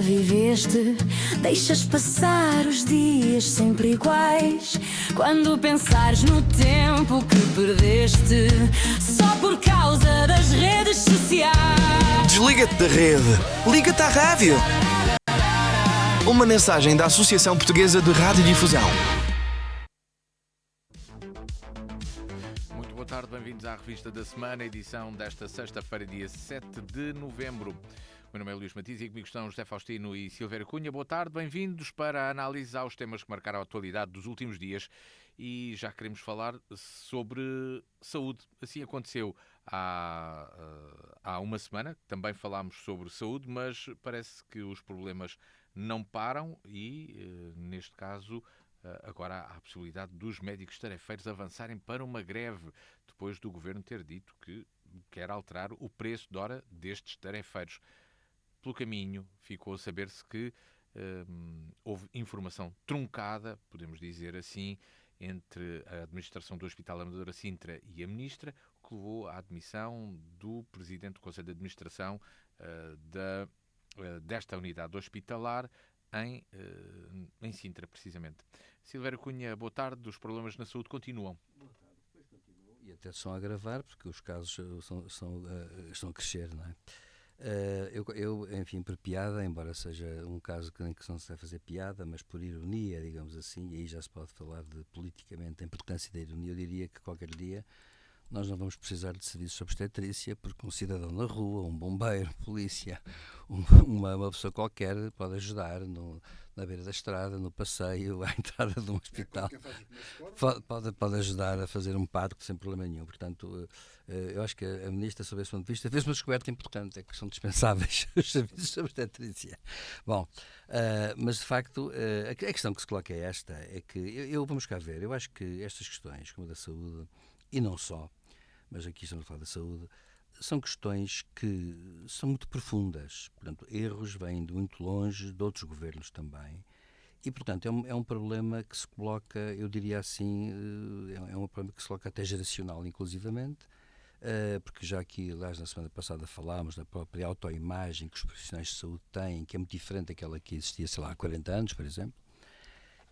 viveste, deixas passar os dias sempre iguais. Quando pensares no tempo que perdeste, só por causa das redes sociais. Desliga-te da rede, liga-te à rádio. Uma mensagem da Associação Portuguesa de Radiodifusão. Muito boa tarde, bem-vindos à Revista da Semana, edição desta sexta-feira, dia 7 de novembro. O meu nome é Luís Matias e comigo estão José Faustino e Silvério Cunha. Boa tarde, bem-vindos para a análise aos temas que marcaram a atualidade dos últimos dias e já queremos falar sobre saúde. Assim aconteceu há uma semana, também falámos sobre saúde, mas parece que os problemas não param e, neste caso, agora há a possibilidade dos médicos tarefeiros avançarem para uma greve, depois do Governo ter dito que quer alterar o preço de hora destes tarefeiros. Pelo caminho, ficou a saber-se que houve informação truncada, podemos dizer assim, entre a administração do Hospital Amadora Sintra e a Ministra, o que levou à admissão do Presidente do Conselho de Administração desta unidade hospitalar em Sintra, precisamente. Silvério Cunha, boa tarde. Os problemas na saúde continuam. Boa tarde, depois continuam. E até são a agravar, porque os casos estão a crescer, não é? Enfim, por piada, embora seja um caso em que não se deve fazer piada, mas por ironia, digamos assim, e aí já se pode falar de politicamente a importância da ironia, eu diria que qualquer dia nós não vamos precisar de serviços de obstetrícia, porque um cidadão na rua, um bombeiro, polícia, uma pessoa qualquer pode ajudar na beira da estrada, no passeio, à entrada de um hospital. Pode ajudar a fazer um parto sem problema nenhum. Portanto, eu acho que a Ministra, sob esse ponto de vista, fez uma descoberta importante, é que são dispensáveis os serviços de obstetrícia. Bom, mas de facto, a questão que se coloca é esta, é que, vamos cá ver, eu acho que estas questões, como a da saúde, e não só, mas aqui estamos a falar da saúde, são questões que são muito profundas. Portanto, erros vêm de muito longe, de outros governos também. E, portanto, é um problema que se coloca, eu diria assim, é um problema que se coloca até geracional, inclusivamente, porque já aqui, aliás, na semana passada falámos da própria autoimagem que os profissionais de saúde têm, que é muito diferente daquela que existia, sei lá, há 40 anos, por exemplo.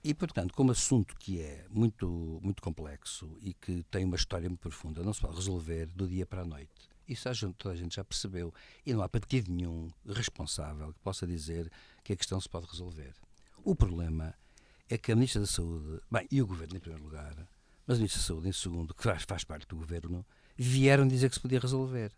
E, portanto, como assunto que é muito, muito complexo e que tem uma história muito profunda, não se pode resolver do dia para a noite. Isso toda a gente já percebeu. E não há partido nenhum responsável que possa dizer que a questão se pode resolver. O problema é que a Ministra da Saúde, e o Governo em primeiro lugar, mas a Ministra da Saúde em segundo, que faz parte do Governo, vieram dizer que se podia resolver.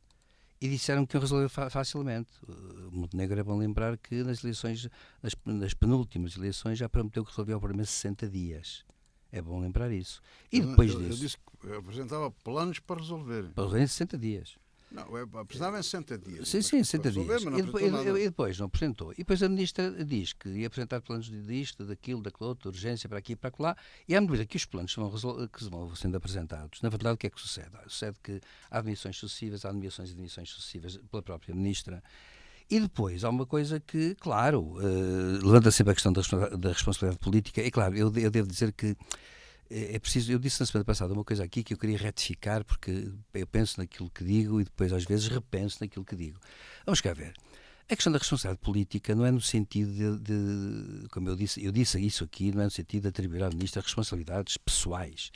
E disseram que iam resolver facilmente. O Montenegro é bom lembrar que nas eleições, nas penúltimas eleições, já prometeu que resolvia o problema em 60 dias. É bom lembrar isso. E depois disso... Eu disse que apresentava planos para resolver. Para resolver em 60 dias. Não, apresentava em 60 dias. Sim, 60 dias. E depois não apresentou. E depois a Ministra diz que ia apresentar planos disto, daquilo, daquilo outro, de urgência, para aqui e para lá. E à medida que os planos vão sendo apresentados, na verdade, o que é que sucede? Sucede que há admissões sucessivas, há admissões e admissões sucessivas pela própria Ministra. E depois há uma coisa que, claro, levanta sempre a questão da responsabilidade política. E claro, eu devo dizer que é preciso, eu disse na semana passada uma coisa aqui que eu queria retificar, porque eu penso naquilo que digo e depois às vezes repenso naquilo que digo. Vamos cá ver. A questão da responsabilidade política não é no sentido de como eu disse isso aqui, não é no sentido de atribuir à Ministra responsabilidades pessoais.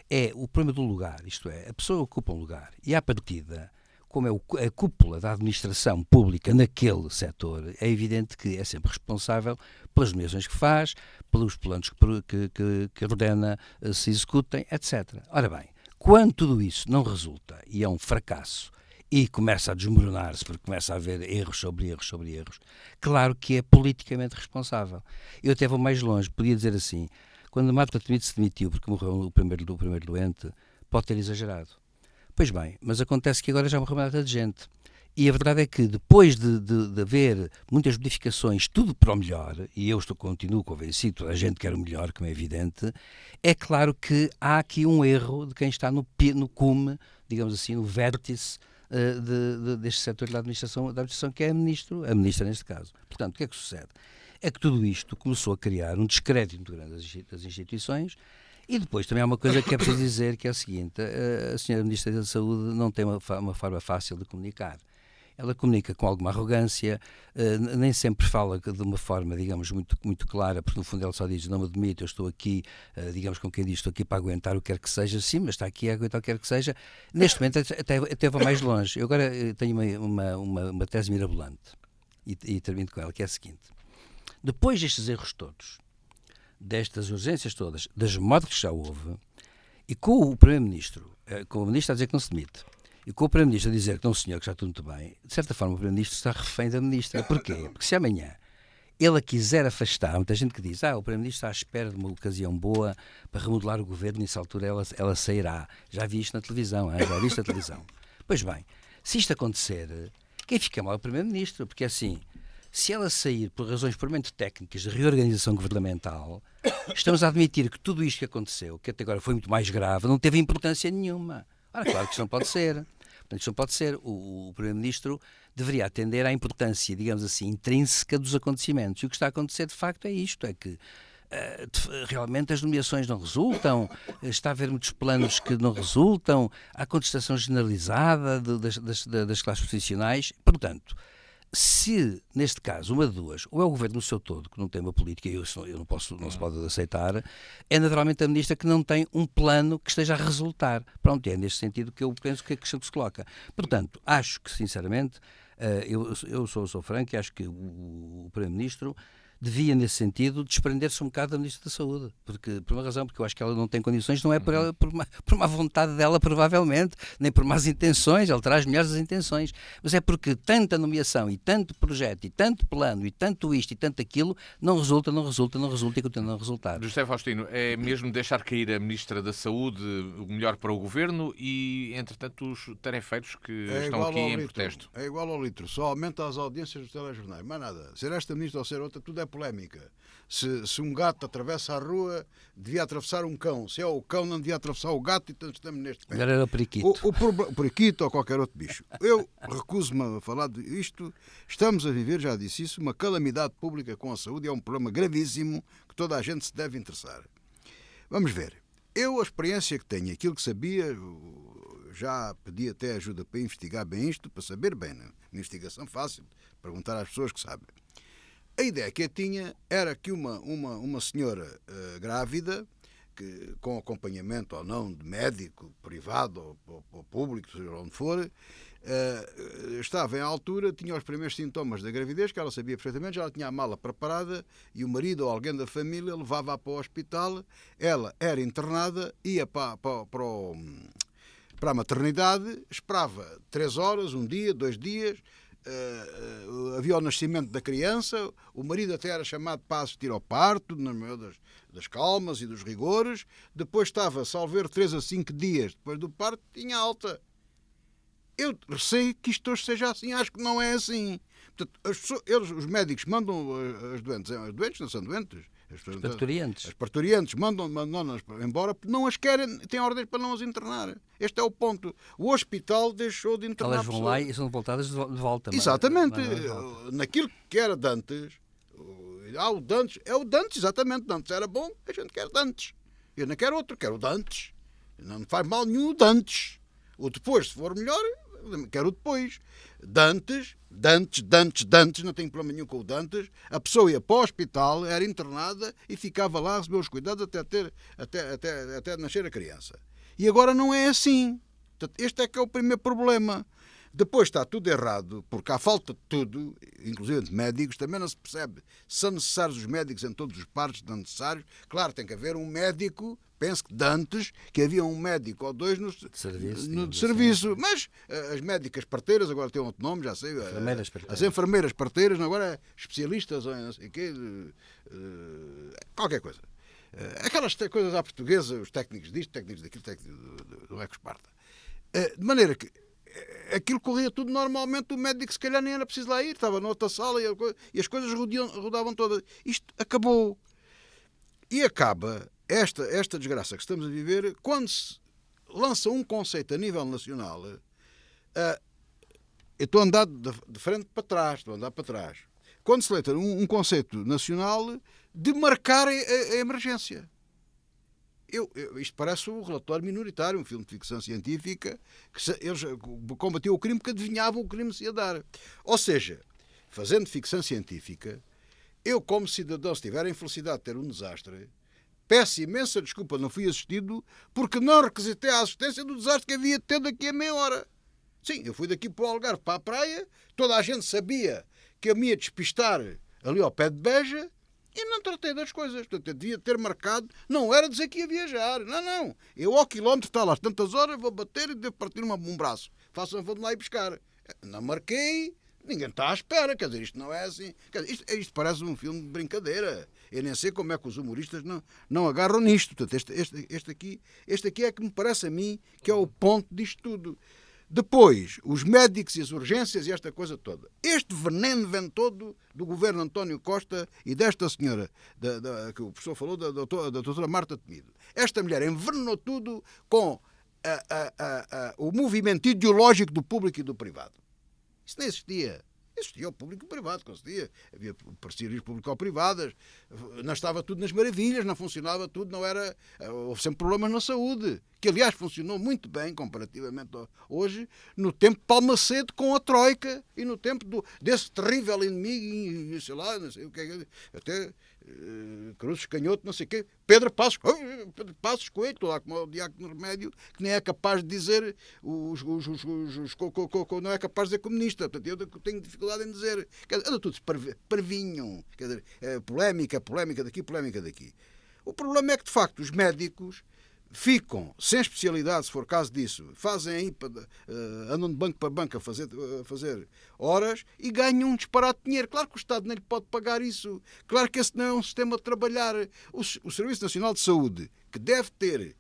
É o problema do lugar, isto é, a pessoa ocupa um lugar e à partida, como é a cúpula da administração pública naquele setor, é evidente que é sempre responsável pelas nomeações que faz, pelos planos que ordena se executem, etc. Ora bem, quando tudo isso não resulta e é um fracasso e começa a desmoronar-se porque começa a haver erros sobre erros sobre erros, claro que é politicamente responsável. Eu até vou mais longe, podia dizer assim, quando Marta Temido se demitiu porque morreu o primeiro doente, pode ter exagerado. Pois bem, mas acontece que agora já morreu uma data de gente. E a verdade é que depois de haver muitas modificações, tudo para o melhor, e eu continuo convencido, toda a gente quer o melhor, como é evidente, é claro que há aqui um erro de quem está no cume, digamos assim, no vértice deste setor da administração, que é a Ministra neste caso. Portanto, o que é que sucede? É que tudo isto começou a criar um descrédito muito grande das instituições. E depois também há uma coisa que é preciso dizer, que é a seguinte: a senhora Ministra da Saúde não tem uma forma fácil de comunicar. ela comunica com alguma arrogância, nem sempre fala de uma forma, digamos, muito clara, porque no fundo ela só diz: não me admito, eu estou aqui, digamos, como quem diz, estou aqui para aguentar o que quer que seja. Sim, mas está aqui a aguentar o que quer que seja. Neste momento até vou mais longe. Eu agora tenho uma tese mirabolante e termino com ela, que é a seguinte: depois destes erros todos, destas urgências todas, das mortes que já houve, e com o Primeiro-Ministro, com o Ministro a dizer que não se demite, e com o Primeiro-Ministro a dizer que não, senhor, que está tudo muito bem, de certa forma o Primeiro-Ministro está refém da Ministra. Porquê? Porque se amanhã ele a quiser afastar, muita gente que diz: o Primeiro-Ministro está à espera de uma ocasião boa para remodelar o governo e nessa altura ela sairá. Já vi isto na televisão, já vi isto na televisão. Pois bem, se isto acontecer, quem fica mal é o Primeiro-Ministro, porque assim, se ela sair por razões puramente técnicas de reorganização governamental, estamos a admitir que tudo isto que aconteceu, que até agora foi muito mais grave, não teve importância nenhuma. Ora, claro que isto não pode ser. Portanto, isto não pode ser. O Primeiro-Ministro deveria atender à importância, digamos assim, intrínseca dos acontecimentos. E o que está a acontecer, de facto, é isto: é que realmente as nomeações não resultam, está a haver muitos planos que não resultam, há contestação generalizada das classes profissionais. Portanto, se, neste caso, uma de duas, ou é o governo no seu todo que não tem uma política, e não se pode aceitar, é naturalmente a ministra que não tem um plano que esteja a resultar. Pronto, é neste sentido que eu penso que a questão que se coloca. Portanto, acho que, sinceramente, eu sou franco e acho que o Primeiro-Ministro devia, nesse sentido, desprender-se um bocado da Ministra da Saúde, por uma razão, porque eu acho que ela não tem condições, não é por má vontade dela, provavelmente, nem por más intenções, ela terá as melhores intenções, mas é porque tanta nomeação e tanto projeto e tanto plano e tanto isto e tanto aquilo não resulta e continua a não resultar. José Faustino, é mesmo deixar cair a Ministra da Saúde o melhor para o Governo e, entretanto, os tarefeiros que estão aqui em protesto? É igual ao litro, só aumenta as audiências dos telejornais, mais nada. Ser esta Ministra ou ser outra, tudo é polémica. Se um gato atravessa a rua, devia atravessar um cão. Se é o cão, não devia atravessar o gato, então estamos neste pé. Melhor era o periquito. O periquito ou qualquer outro bicho. Eu recuso-me a falar disto. Estamos a viver, já disse isso, uma calamidade pública com a saúde. É um problema gravíssimo que toda a gente se deve interessar. Vamos ver. Eu, a experiência que tenho, aquilo que sabia, já pedi até ajuda para investigar bem isto, para saber bem, né? Investigação fácil, perguntar às pessoas que sabem. A ideia que eu tinha era que uma senhora grávida, que, com acompanhamento ou não de médico, privado ou público, seja onde for, estava em altura, tinha os primeiros sintomas da gravidez, que ela sabia perfeitamente, já tinha a mala preparada e o marido ou alguém da família levava-a para o hospital, ela era internada, ia para a maternidade, esperava 3 horas, 1 dia, 2 dias, havia o nascimento da criança, o marido até era chamado para assistir ao parto, no meio das calmas e dos rigores, depois estava, salvo ver, 3 a 5 dias depois do parto, tinha alta. Eu receio que isto hoje seja assim, acho que não é assim. Portanto, os médicos mandam as doentes não são doentes, as parturientes mandam-nas embora porque não as querem, têm ordens para não as internar. Este é o ponto. O hospital deixou de internar. Elas vão lá e são voltadas de volta. Exatamente. Naquilo que era de antes, o Dantes, é o Dantes, exatamente. Dantes era bom, a gente quer Dantes. Eu não quero outro, quero o Dantes. Não faz mal nenhum o Dantes. O depois, se for melhor, quero o depois. Dantes, não tenho problema nenhum com o Dantes. A pessoa ia para o hospital, era internada e ficava lá a receber os cuidados até nascer a criança. E agora não é assim. Este é que é o primeiro problema. Depois está tudo errado, porque há falta de tudo, inclusive de médicos, também não se percebe se são necessários os médicos em todos os partes, não necessários. Claro, tem que haver um médico, penso que de antes, que havia um médico ou 2 no serviço. Mas as médicas parteiras, agora têm outro nome, já sei. As enfermeiras parteiras, agora é especialistas ou não sei o quê, qualquer coisa. Aquelas coisas à portuguesa, os técnicos disto, técnicos daquilo, técnicos do Eco-Esparta. De maneira que aquilo corria tudo normalmente, o médico se calhar nem era preciso lá ir, estava noutra sala e as coisas rodavam todas. Isto acabou. E acaba esta desgraça que estamos a viver quando se lança um conceito a nível nacional. Eu estou a andar de frente para trás, Quando se lança um conceito nacional de marcar a emergência. Isto parece um relatório minoritário, um filme de ficção científica, que eles combatiam o crime porque adivinhavam o crime se ia dar. Ou seja, fazendo ficção científica, eu, como cidadão, se tiver a infelicidade de ter um desastre, peço imensa desculpa, não fui assistido, porque não requisitei a assistência do desastre que havia de ter daqui a meia hora. Sim, eu fui daqui para o Algarve, para a praia, toda a gente sabia que eu me ia despistar ali ao pé de Beja, e não tratei das coisas. Portanto, eu devia ter marcado. Não era dizer que ia viajar. Não. Eu ao quilómetro está lá às tantas horas, vou bater e devo partir um braço. Façam favor de lá ir buscar. Não marquei. Ninguém está à espera. Quer dizer, isto não é assim. Quer dizer, isto parece um filme de brincadeira. Eu nem sei como é que os humoristas não agarram nisto. Portanto, este aqui é que me parece a mim que é o ponto disto tudo. Depois, os médicos e as urgências e esta coisa toda. Este veneno vem todo do governo António Costa e desta senhora, que o professor falou, da doutora Marta Temido. Esta mulher envenenou tudo com o movimento ideológico do público e do privado. Isso não existia. Existia o público e o privado, conseguia. Havia parcerias público-privadas, não estava tudo nas maravilhas, não funcionava tudo, não era. Houve sempre problemas na saúde, que aliás funcionou muito bem, comparativamente a hoje, no tempo de Palmacedo com a Troika e no tempo desse terrível inimigo, sei lá, não sei o que é, até Cruzes Canhoto, não sei o quê, Pedro Passos Coelho, lá como o Diácono Remédio, que nem é capaz de dizer não é capaz de dizer comunista. Portanto, eu tenho dificuldade em dizer. Anda tudo parvinho. Quer dizer, polémica daqui, polémica daqui. O problema é que, de facto, os médicos ficam sem especialidade, se for caso disso, fazem aí, andam de banco para banco a fazer horas e ganham um disparate de dinheiro. Claro que o Estado nem lhe pode pagar isso. Claro que esse não é um sistema de trabalhar. O Serviço Nacional de Saúde, que deve ter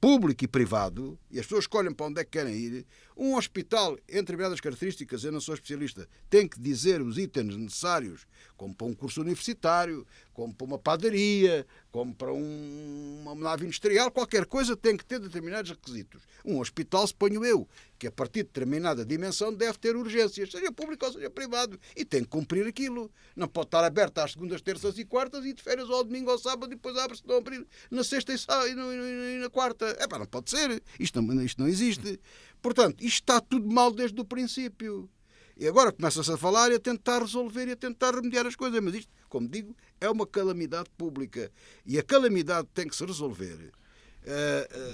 público e privado, e as pessoas escolhem para onde é que querem ir, um hospital, entre determinadas características, eu não sou especialista, tem que dizer os itens necessários, como para um curso universitário, como para uma padaria, como para uma nave industrial, qualquer coisa tem que ter determinados requisitos. Um hospital, suponho eu, que a partir de determinada dimensão deve ter urgências, seja público ou seja privado, e tem que cumprir aquilo. Não pode estar aberto às segundas, terças e quartas e de férias ao domingo ou sábado e depois abre-se a abrir na sexta e na quarta. Não pode ser. Isto não existe. Portanto, isto está tudo mal desde o princípio. E agora começa-se a falar e a tentar resolver e a tentar remediar as coisas. Mas isto, como digo, é uma calamidade pública. E a calamidade tem que se resolver.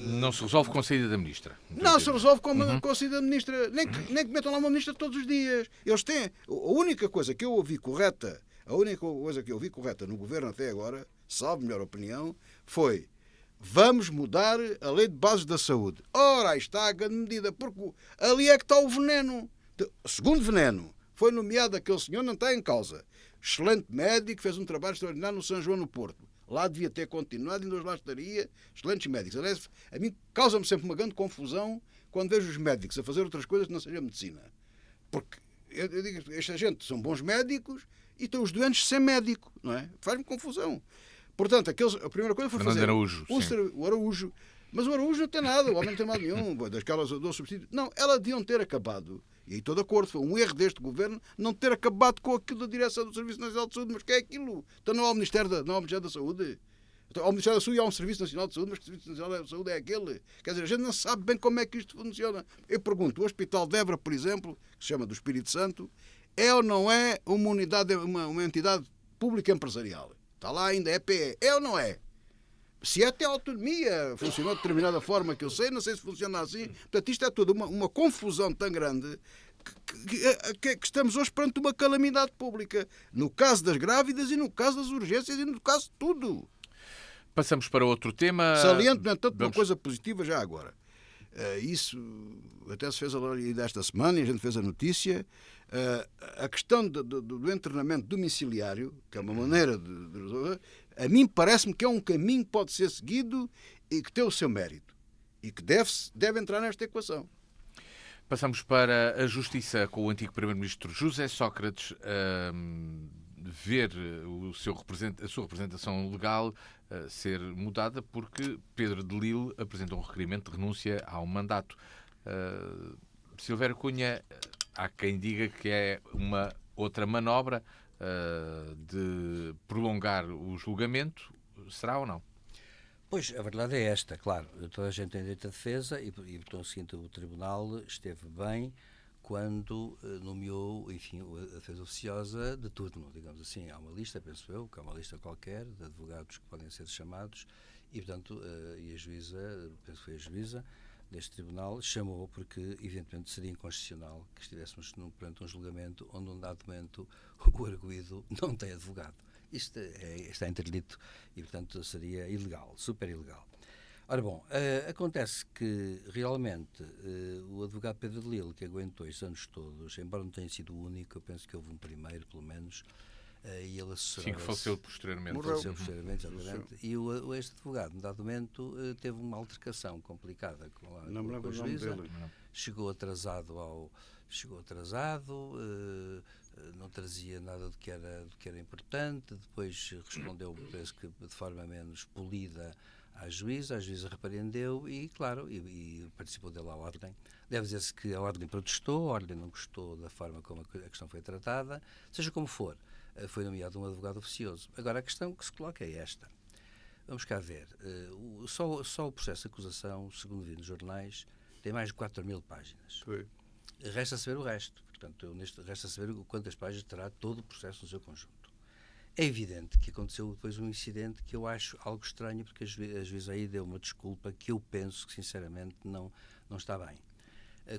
Não se resolve com a saída da ministra. Não se resolve com a saída da ministra. Nem que metam lá uma ministra todos os dias. Eles têm. A única coisa que eu ouvi correta no governo até agora, salvo melhor opinião, foi: vamos mudar a lei de bases da saúde. Ora, aí está a grande medida, porque ali é que está o veneno. O segundo veneno foi nomeado aquele senhor, não está em causa. Excelente médico, fez um trabalho extraordinário no São João no Porto. Lá devia ter continuado, ainda hoje lá estaria. Excelentes médicos. Aliás, a mim causa-me sempre uma grande confusão quando vejo os médicos a fazer outras coisas que não seja medicina. Porque eu digo, esta gente são bons médicos e estão os doentes sem médico, não é? Faz-me confusão. Portanto, a primeira coisa foi fazer o Araújo. Mas o Araújo não tem nada, o homem não tem mal nenhum, daquelas do subsídio. Não, elas deviam ter acabado. E aí estou de acordo, foi um erro deste governo não ter acabado com aquilo da direção do Serviço Nacional de Saúde. Mas que é aquilo? Então não há o Ministério da Saúde. Então, ao Ministério da Saúde há um Serviço Nacional de Saúde, mas que o Serviço Nacional de Saúde é aquele. Quer dizer, a gente não sabe bem como é que isto funciona. Eu pergunto, o Hospital de Évora, por exemplo, que se chama do Espírito Santo, é ou não é uma unidade, uma entidade pública empresarial? Está lá ainda, é PE. É ou não é? Se é até a autonomia funcionou de determinada forma, que eu sei, não sei se funciona assim. Portanto, isto é tudo uma confusão tão grande que estamos hoje perante uma calamidade pública. No caso das grávidas e no caso das urgências e no caso de tudo. Passamos para outro tema. Saliente, no entanto, uma coisa positiva já agora. Isso até se fez a lei desta semana e a gente fez a notícia. A questão do internamento domiciliário, que é uma maneira de resolver, a mim parece-me que é um caminho que pode ser seguido e que tem o seu mérito e que deve entrar nesta equação. Passamos para a Justiça, com o antigo Primeiro-Ministro José Sócrates ver a sua representação legal ser mudada porque Pedro de Lille apresentou um requerimento de renúncia ao mandato. Silvério Cunha, há quem diga que é uma outra manobra de prolongar o julgamento. Será ou não? Pois, a verdade é esta, claro. Toda a gente tem direito à defesa e portanto, o seguinte, o Tribunal esteve bem quando nomeou, enfim, a defesa oficiosa de turno, digamos assim. Há uma lista, penso eu, que há uma lista qualquer de advogados que podem ser chamados e, portanto, e a juíza, penso que foi a juíza deste tribunal, chamou porque, evidentemente, seria inconstitucional que estivéssemos perante um julgamento onde, num dado momento, o arguido não tem advogado. Isto está interdito e, portanto, seria ilegal, super ilegal. Ora bom, acontece que realmente o advogado Pedro de Lille, que aguentou estes anos todos, embora não tenha sido o único, eu penso que houve um primeiro, pelo menos, e ele assessorava. Sim, que faleceu posteriormente. Faleceu posteriormente, exatamente. E este advogado, no dado momento, teve uma altercação complicada com a juíza. Chegou atrasado não trazia nada do que era importante, depois respondeu, penso que de forma menos polida à juíza, a juíza repreendeu e, claro, e participou dele à ordem. Deve dizer-se que a ordem protestou, a ordem não gostou da forma como a questão foi tratada, seja como for, foi nomeado um advogado oficioso. Agora, a questão que se coloca é esta. Vamos cá ver, só o processo de acusação, segundo vi nos jornais, tem mais de 4.000 páginas. Foi. Resta saber o resto. Portanto, resta saber quantas páginas terá todo o processo no seu conjunto. É evidente que aconteceu depois um incidente que eu acho algo estranho, porque a juíza aí deu uma desculpa que eu penso que, sinceramente, não está bem.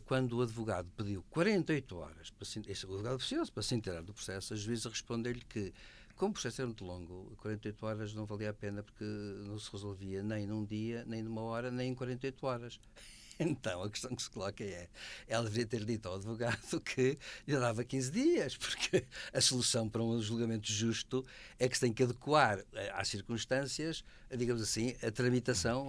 Quando o advogado pediu 48 horas, o advogado oficioso, para se inteirar do processo, a juíza respondeu-lhe que, como o processo era muito longo, 48 horas não valia a pena porque não se resolvia nem num dia, nem numa hora, nem em 48 horas. Então, a questão que se coloca ela deveria ter dito ao advogado que lhe dava 15 dias, porque a solução para um julgamento justo é que se tem que adequar às circunstâncias, digamos assim, a tramitação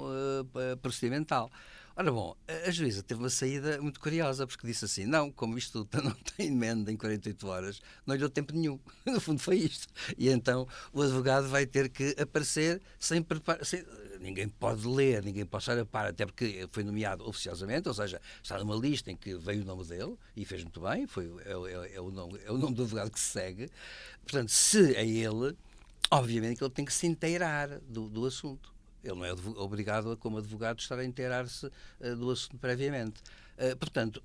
procedimental. Ora bom, a juíza teve uma saída muito curiosa, porque disse assim, não, como isto não tem emenda em 48 horas, não lhe deu tempo nenhum. No fundo foi isto. E então o advogado vai ter que aparecer sem preparar... Ninguém pode ler, ninguém pode estar a par, até porque foi nomeado oficiosamente, ou seja, está numa lista em que veio o nome dele, e fez muito bem, é o nome do advogado que se segue. Portanto, se é ele, obviamente que ele tem que se inteirar do assunto. Ele não é obrigado, como advogado, a estar a inteirar-se do assunto previamente. Portanto,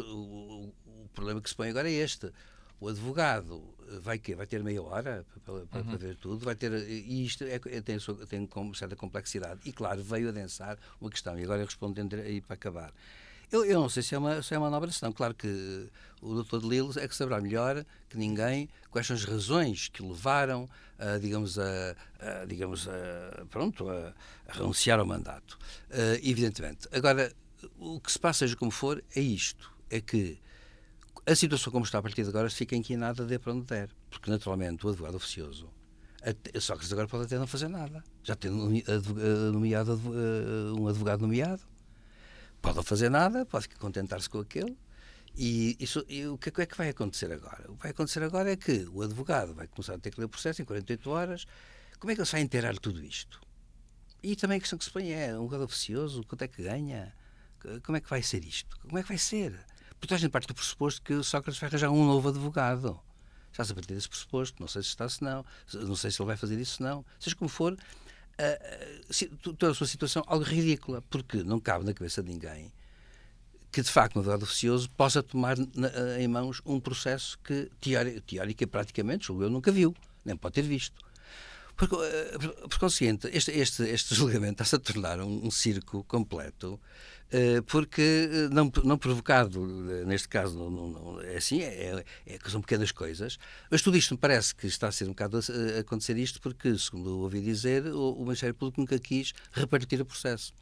o problema que se põe agora é este. O advogado vai ter meia hora para ver tudo, e isto tem certa complexidade. E, claro, veio adensar uma questão, e agora eu respondendo aí para acabar. Eu não sei se é uma nova decisão. Claro que o Dr. de Lille é que saberá melhor que ninguém quais são as razões que o levaram a renunciar ao mandato. Evidentemente. Agora, o que se passa, seja como for, é isto. É que a situação como está a partir de agora fica inquinada de para onde der. Porque, naturalmente, o advogado oficioso, só que agora pode até não fazer nada. Já tem nomeado um advogado nomeado. Pode não fazer nada, pode contentar-se com aquele. E o que é que vai acontecer agora? O que vai acontecer agora é que o advogado vai começar a ter que ler o processo em 48 horas. Como é que ele vai inteirar tudo isto? E também a questão que se põe é, um advogado oficioso, quanto é que ganha? Como é que vai ser isto? Como é que vai ser? Porque a gente parte do pressuposto que o Sócrates vai arranjar um novo advogado. Já se a partir desse pressuposto, não sei se está, se não sei se ele vai fazer isso, se não. Seja como for, toda a sua situação algo ridícula, porque não cabe na cabeça de ninguém que, de facto, um advogado oficioso possa tomar em mãos um processo que, teórica, praticamente, eu nunca viu, nem pode ter visto. Por conseguinte, este julgamento está-se a tornar um circo completo, porque não provocado, neste caso, é assim, são pequenas coisas, mas tudo isto me parece que está a ser um bocado a acontecer isto porque, segundo ouvi dizer, o Ministério Público nunca quis repartir o processo.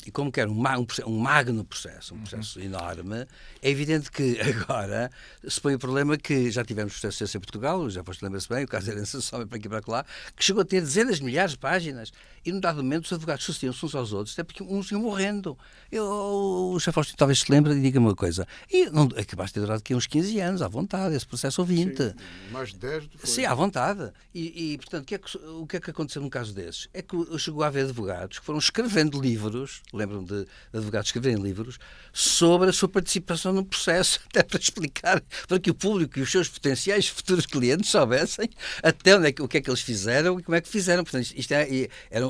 E como quer um magno processo, um processo enorme, é evidente que agora se põe o problema que já tivemos processos em Portugal, já foste lembrar-se bem, o caso era sobe para aqui e para lá, que chegou a ter dezenas de milhares de páginas, e num dado momento os advogados sucediam-se uns aos outros, até porque uns iam morrendo. O chefe Faustino talvez se lembre e diga-me uma coisa, e não, acabaste de ter durado aqui uns 15 anos, à vontade, esse processo ou 20. Sim, mais de 10 foi. Sim, à vontade. E portanto, o que é que aconteceu num caso desses? É que chegou a haver advogados que foram escrevendo livros lembro-me de advogados escreverem livros sobre a sua participação no processo, até para explicar, para que o público e os seus potenciais futuros clientes soubessem até o que é que eles fizeram e como é que fizeram. Portanto, isto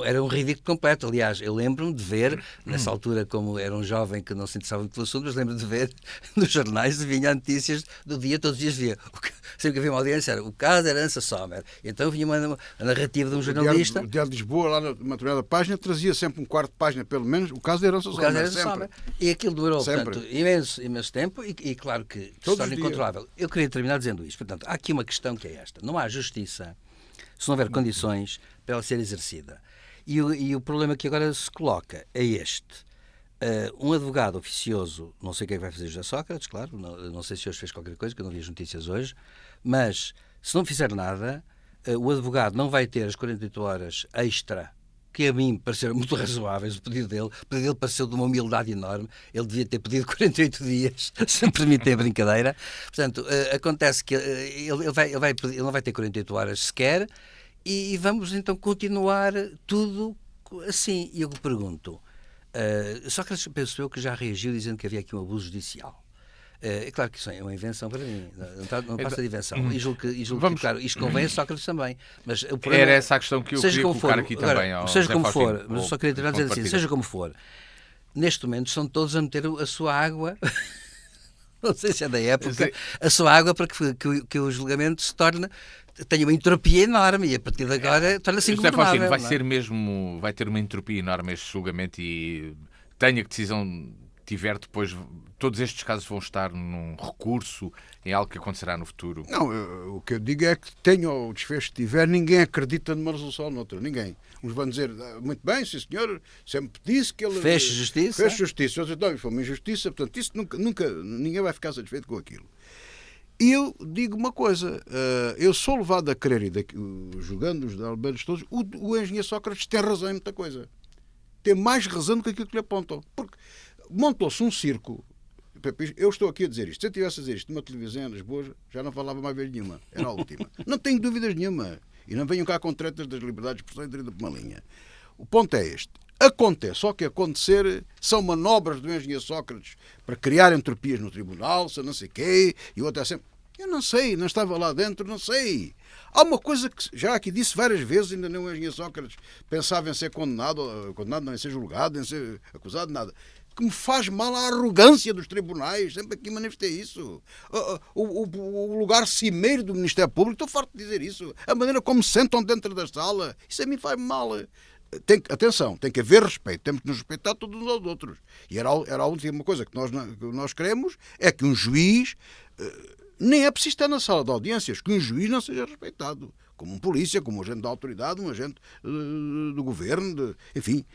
era um ridículo completo. Aliás, eu lembro-me de ver, nessa altura, como era um jovem que não se interessava muito pelo assunto, mas lembro-me de ver nos jornais, vinha notícias do dia, todos os dias via. Sempre que havia uma audiência, era o caso da herança Sommer. Então vinha uma narrativa de um jornalista. O Diário de Lisboa, lá numa determinada página, trazia sempre um quarto de página, pelo menos, o caso da herança Sommer. E aquilo durou, portanto, imenso tempo e claro que se torna incontrolável. Eu queria terminar dizendo isto. Portanto, há aqui uma questão que é esta. Não há justiça se não houver condições para ela ser exercida. E o problema que agora se coloca é este. Um advogado oficioso, não sei o que é que vai fazer José Sócrates, claro, não sei se hoje fez qualquer coisa, que eu não vi as notícias hoje, mas se não fizer nada, o advogado não vai ter as 48 horas extra, que a mim pareceram muito razoáveis. O pedido dele pareceu de uma humildade enorme. Ele devia ter pedido 48 dias, se me permitem a brincadeira. Portanto, acontece que ele não vai ter 48 horas sequer e vamos então continuar tudo assim. E eu pergunto, Sócrates, penso eu, que já reagiu dizendo que havia aqui um abuso judicial. É claro que isso é uma invenção para mim, não passa de invenção. E julgo que claro, isto convém a Sócrates também. Mas o problema, era essa a questão que eu queria colocar aqui também. Seja como for, mas eu só queria tentar dizer assim, seja como for, neste momento estão todos a meter a sua água, não sei se é da época, a sua água para que o julgamento se torne, tenha uma entropia enorme e a partir de agora torna-se ingovernável. Vai ter uma entropia enorme este julgamento e tenha que decisão tiver depois, todos estes casos vão estar num recurso, em algo que acontecerá no futuro? Não, o que eu digo é que tenha o desfecho que tiver, ninguém acredita numa resolução noutra, ninguém. Uns vão dizer, muito bem, sim senhor, sempre disse que ele fez justiça. Outros não, foi uma injustiça, portanto isso nunca ninguém vai ficar satisfeito com aquilo. E eu digo uma coisa, eu sou levado a crer, e julgando os albeiros todos, o engenheiro Sócrates tem razão em muita coisa. Tem mais razão do que aquilo que lhe apontam. Porque montou-se um circo. Eu estou aqui a dizer isto. Se eu tivesse a dizer isto numa televisão em Lisboa, já não falava mais vez nenhuma. Era a última. Não tenho dúvidas nenhuma. E não venham cá com tretas das liberdades de expressão e de uma linha. O ponto é este. Acontece, só que acontecer são manobras do engenheiro Sócrates para criar entropias no tribunal, se não sei quê, e o outro é sempre... Eu não sei, não estava lá dentro, não sei. Há uma coisa que já aqui disse várias vezes, ainda não o engenheiro Sócrates pensava em ser condenado não em ser julgado, em ser acusado, nada. Que me faz mal a arrogância dos tribunais, sempre aqui manifestei isso. O lugar cimeiro do Ministério Público, estou farto de dizer isso. A maneira como sentam dentro da sala, isso a mim faz mal. Atenção, tem que haver respeito, temos que nos respeitar todos uns aos outros. E era a última coisa que nós queremos, é que um juiz... nem é preciso estar na sala de audiências, que um juiz não seja respeitado. Como um polícia, como um agente da autoridade, um agente do governo, enfim.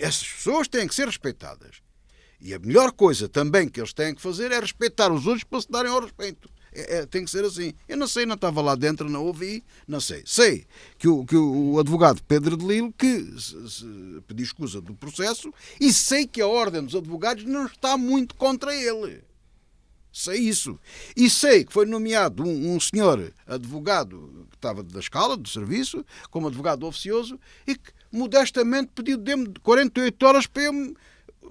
Essas pessoas têm que ser respeitadas. E a melhor coisa também que eles têm que fazer é respeitar os outros para se darem ao respeito. Tem que ser assim. Eu não sei, não estava lá dentro, não ouvi, não sei. Sei que o advogado Pedro de Lille que se pediu escusa do processo e sei que a Ordem dos Advogados não está muito contra ele. Sei isso. E sei que foi nomeado um senhor advogado que estava da escala, do serviço, como advogado oficioso, e que modestamente pediu de-me 48 horas para eu...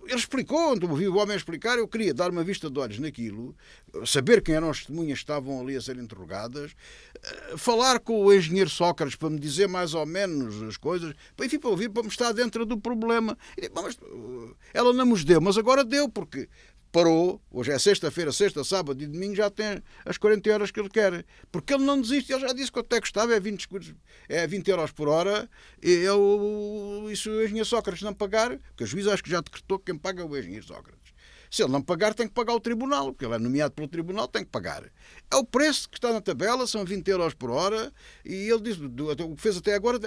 Ele explicou, então ouvi o homem explicar, eu queria dar uma vista de olhos naquilo, saber quem eram as testemunhas que estavam ali a ser interrogadas, falar com o engenheiro Sócrates para me dizer mais ou menos as coisas, enfim, para ouvir, para me estar dentro do problema. E, mas, ela não nos deu, mas agora deu, porque... parou, hoje é sexta-feira, sexta, sábado e domingo, já tem as 40 horas que ele quer. Porque ele não desiste, ele já disse quanto é que estava, é 20 euros por hora, e se o engenheiro Sócrates não pagar, porque a juíza acho que já decretou que quem paga é o engenheiro Sócrates. Se ele não pagar, tem que pagar o tribunal, porque ele é nomeado pelo tribunal, tem que pagar. É o preço que está na tabela, são 20 euros por hora, e ele diz, o que fez até agora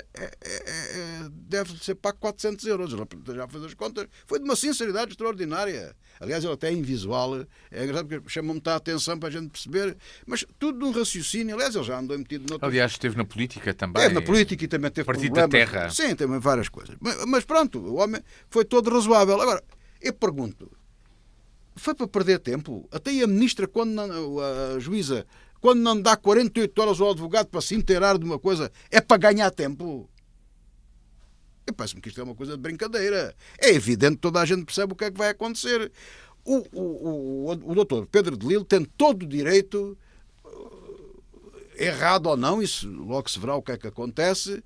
deve ser pago 400 euros. Ele já fez as contas, foi de uma sinceridade extraordinária. Aliás, ele até é invisual, é engraçado porque chama muita atenção para a gente perceber, mas tudo num raciocínio. Aliás, ele já andou metido noutro... Aliás, esteve na política também. Esteve na política e também teve partido problemas. Da terra. Sim, também várias coisas. Mas pronto, o homem foi todo razoável. Agora, eu pergunto, foi para perder tempo? Até a ministra, a juíza, quando não dá 48 horas ao advogado para se inteirar de uma coisa, é para ganhar tempo? E parece-me que isto é uma coisa de brincadeira. É evidente que toda a gente percebe o que é que vai acontecer. O doutor Pedro de Lille tem todo o direito, errado ou não, isso logo se verá o que é que acontece,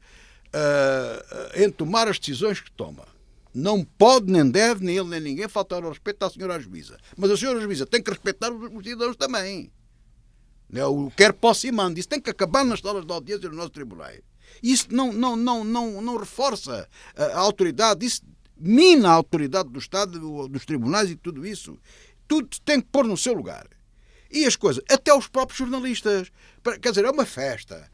em tomar as decisões que toma. Não pode, nem deve, nem ele, nem ninguém faltar ao respeito à senhora juíza. Mas a senhora juíza tem que respeitar os cidadãos também. O quer posse e manda. Isso tem que acabar nas salas de audiência dos nossos tribunais. Isso não reforça a autoridade, isso mina a autoridade do Estado, dos tribunais e tudo isso. Tudo tem que pôr no seu lugar. E as coisas, até os próprios jornalistas. Quer dizer, é uma festa.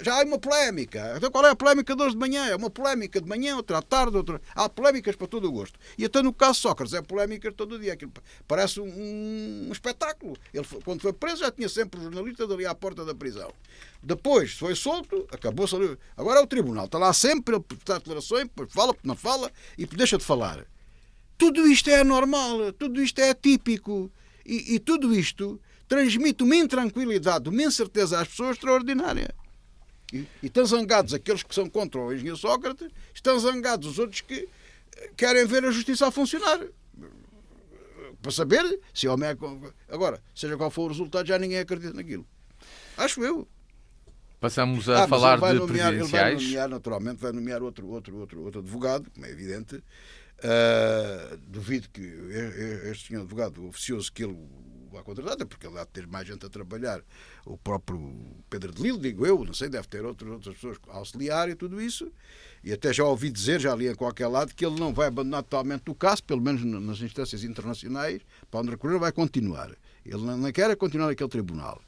Já há uma polémica. Então qual é a polémica de hoje de manhã? É uma polémica de manhã, outra à tarde, outra... Há polémicas para todo o gosto. E até no caso de Sócrates, é polémicas todo o dia. Aquilo parece um espetáculo. Ele, quando foi preso, já tinha sempre os jornalistas ali à porta da prisão. Depois foi solto, acabou-se ali. Agora é o tribunal. Está lá sempre, ele prestar declarações, depois fala, não fala e deixa de falar. Tudo isto é anormal, tudo isto é atípico. E tudo isto transmite uma intranquilidade, uma incerteza às pessoas extraordinária. E estão zangados aqueles que são contra o engenheiro Sócrates, estão zangados os outros que querem ver a justiça a funcionar. Para saber se o homem é... Agora, seja qual for o resultado, já ninguém acredita naquilo. Acho eu. Passamos a falar de presidenciais. Ele vai nomear, naturalmente, vai nomear outro advogado, como é evidente. Duvido que este senhor advogado oficioso que ele vá contratar, até porque ele há de ter mais gente a trabalhar, o próprio Pedro de Lille, digo eu, não sei, deve ter outras pessoas a auxiliar e tudo isso, e até já ouvi dizer, já li em qualquer lado, que ele não vai abandonar totalmente o caso, pelo menos nas instâncias internacionais, para onde recorrer vai continuar. Ele não quer continuar aquele tribunal.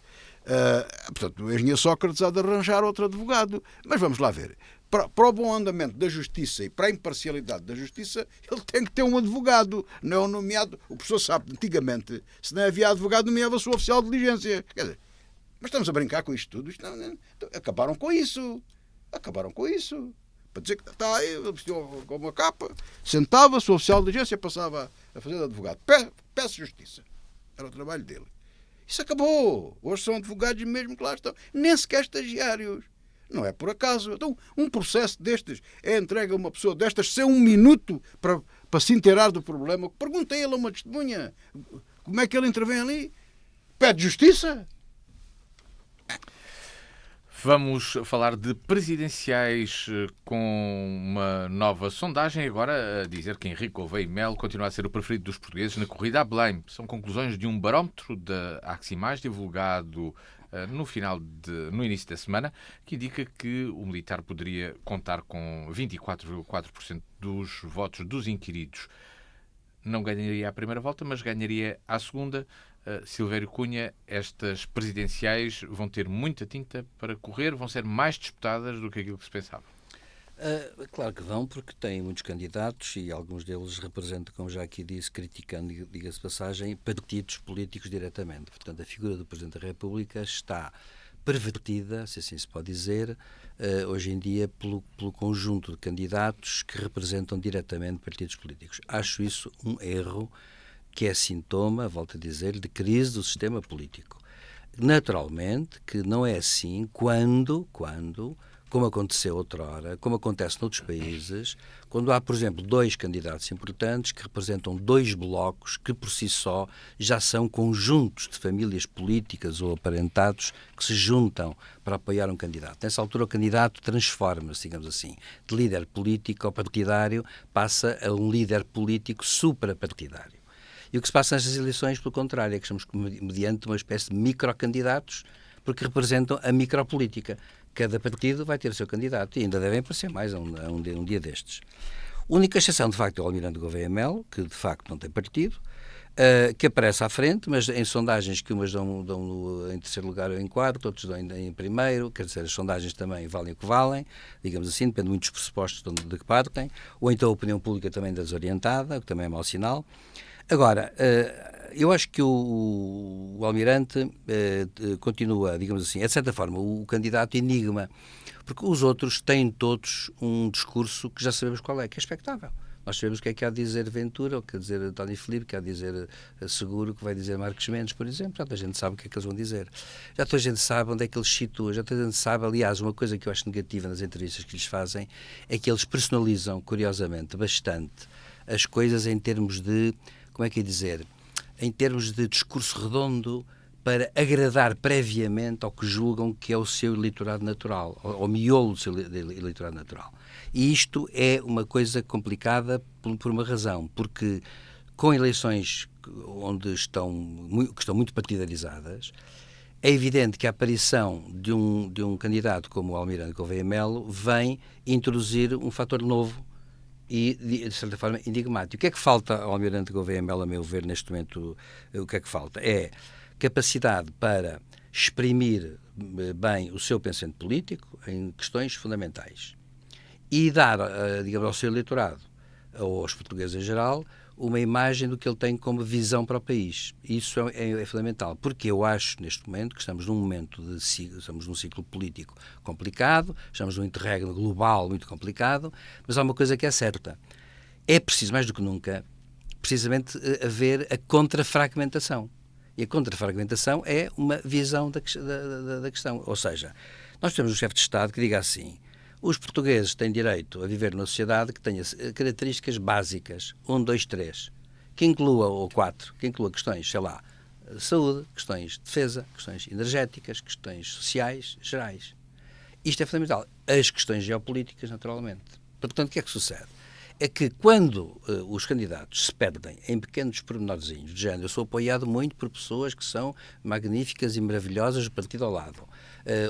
Portanto, o engenheiro Sócrates há de arranjar outro advogado, mas vamos lá ver. Para o bom andamento da justiça e para a imparcialidade da justiça, ele tem que ter um advogado, não nomeado. O professor sabe, antigamente, se não havia advogado, nomeava-se o oficial de diligência. Quer dizer, mas estamos a brincar com isto tudo. Acabaram com isso. Para dizer que está aí, ele vestiu com uma capa, sentava-se, o oficial de diligência passava a fazer de advogado. Peço justiça. Era o trabalho dele. Isso acabou. Hoje são advogados mesmo que lá estão. Nem sequer estagiários. Não é por acaso. Então, um processo destes é entregue a uma pessoa destas sem um minuto para se inteirar do problema. Pergunta a ele a uma testemunha. Como é que ele intervém ali? Pede justiça? Vamos falar de presidenciais com uma nova sondagem. Agora a dizer que Henrique Gouveia e Melo continua a ser o preferido dos portugueses na corrida a Belém. São conclusões de um barómetro da Aximage divulgado no início da semana, que indica que o militar poderia contar com 24,4% dos votos dos inquiridos. Não ganharia a primeira volta, mas ganharia a segunda. Silvério Cunha, estas presidenciais vão ter muita tinta para correr, vão ser mais disputadas do que aquilo que se pensava. Claro que vão, porque têm muitos candidatos e alguns deles representam, como já aqui disse, criticando, diga-se passagem, partidos políticos diretamente. Portanto, a figura do Presidente da República está pervertida, se assim se pode dizer, hoje em dia pelo conjunto de candidatos que representam diretamente partidos políticos. Acho isso um erro que é sintoma, volto a dizer, de crise do sistema político. Naturalmente que não é assim quando, como aconteceu outrora, como acontece noutros países, quando há, por exemplo, dois candidatos importantes que representam dois blocos que, por si só, já são conjuntos de famílias políticas ou aparentados que se juntam para apoiar um candidato. Nessa altura, o candidato transforma-se, digamos assim, de líder político ou partidário, passa a um líder político suprapartidário. E o que se passa nestas eleições, pelo contrário, é que estamos mediante uma espécie de microcandidatos, porque representam a micropolítica. Cada partido vai ter o seu candidato e ainda devem aparecer mais um dia destes. A única exceção, de facto, é o Almirante Gouveia Melo, que de facto não tem partido, que aparece à frente, mas em sondagens que umas dão em terceiro lugar ou em quarto, outros dão em primeiro, quer dizer, as sondagens também valem o que valem, digamos assim, depende muito dos pressupostos de que partem, ou então a opinião pública também desorientada, o que também é mau sinal. Agora, eu acho que o Almirante continua, digamos assim, é de certa forma o candidato enigma, porque os outros têm todos um discurso que já sabemos qual é, que é expectável. Nós sabemos o que é que há de dizer Ventura, o que há de dizer António Filipe, o que há de dizer Seguro, o que vai dizer Marcos Mendes, por exemplo. Já toda a gente sabe o que é que eles vão dizer. Já toda a gente sabe onde é que eles situam. Já toda a gente sabe, aliás, uma coisa que eu acho negativa nas entrevistas que lhes fazem é que eles personalizam, curiosamente, bastante as coisas em termos de, como é que é dizer, em termos de discurso redondo para agradar previamente ao que julgam que é o seu eleitorado natural, ao miolo do seu eleitorado natural. E isto é uma coisa complicada por uma razão, porque com eleições que estão muito partidarizadas, é evidente que a aparição de um candidato como o Almirante Gouveia Melo vem introduzir um fator novo e, de certa forma, enigmático. O que é que falta ao Almirante Gouveia Melo, a meu ver, neste momento? O que é que falta? É capacidade para exprimir bem o seu pensamento político em questões fundamentais e dar, digamos, ao seu eleitorado, ou aos portugueses em geral, uma imagem do que ele tem como visão para o país. Isso é fundamental, porque eu acho, neste momento, que estamos estamos num ciclo político complicado, estamos num interregno global muito complicado, mas há uma coisa que é certa. É preciso, mais do que nunca, precisamente haver a contrafragmentação. E a contrafragmentação é uma visão da questão. Ou seja, nós temos um chefe de Estado que diga assim: os portugueses têm direito a viver numa sociedade que tenha características básicas, 1, 2, 3, que inclua, ou 4, que inclua questões, sei lá, de saúde, questões de defesa, questões energéticas, questões sociais, gerais. Isto é fundamental. As questões geopolíticas, naturalmente. Portanto, o que é que sucede? É que quando os candidatos se perdem em pequenos pormenorzinhos de género, eu sou apoiado muito por pessoas que são magníficas e maravilhosas do partido ao lado,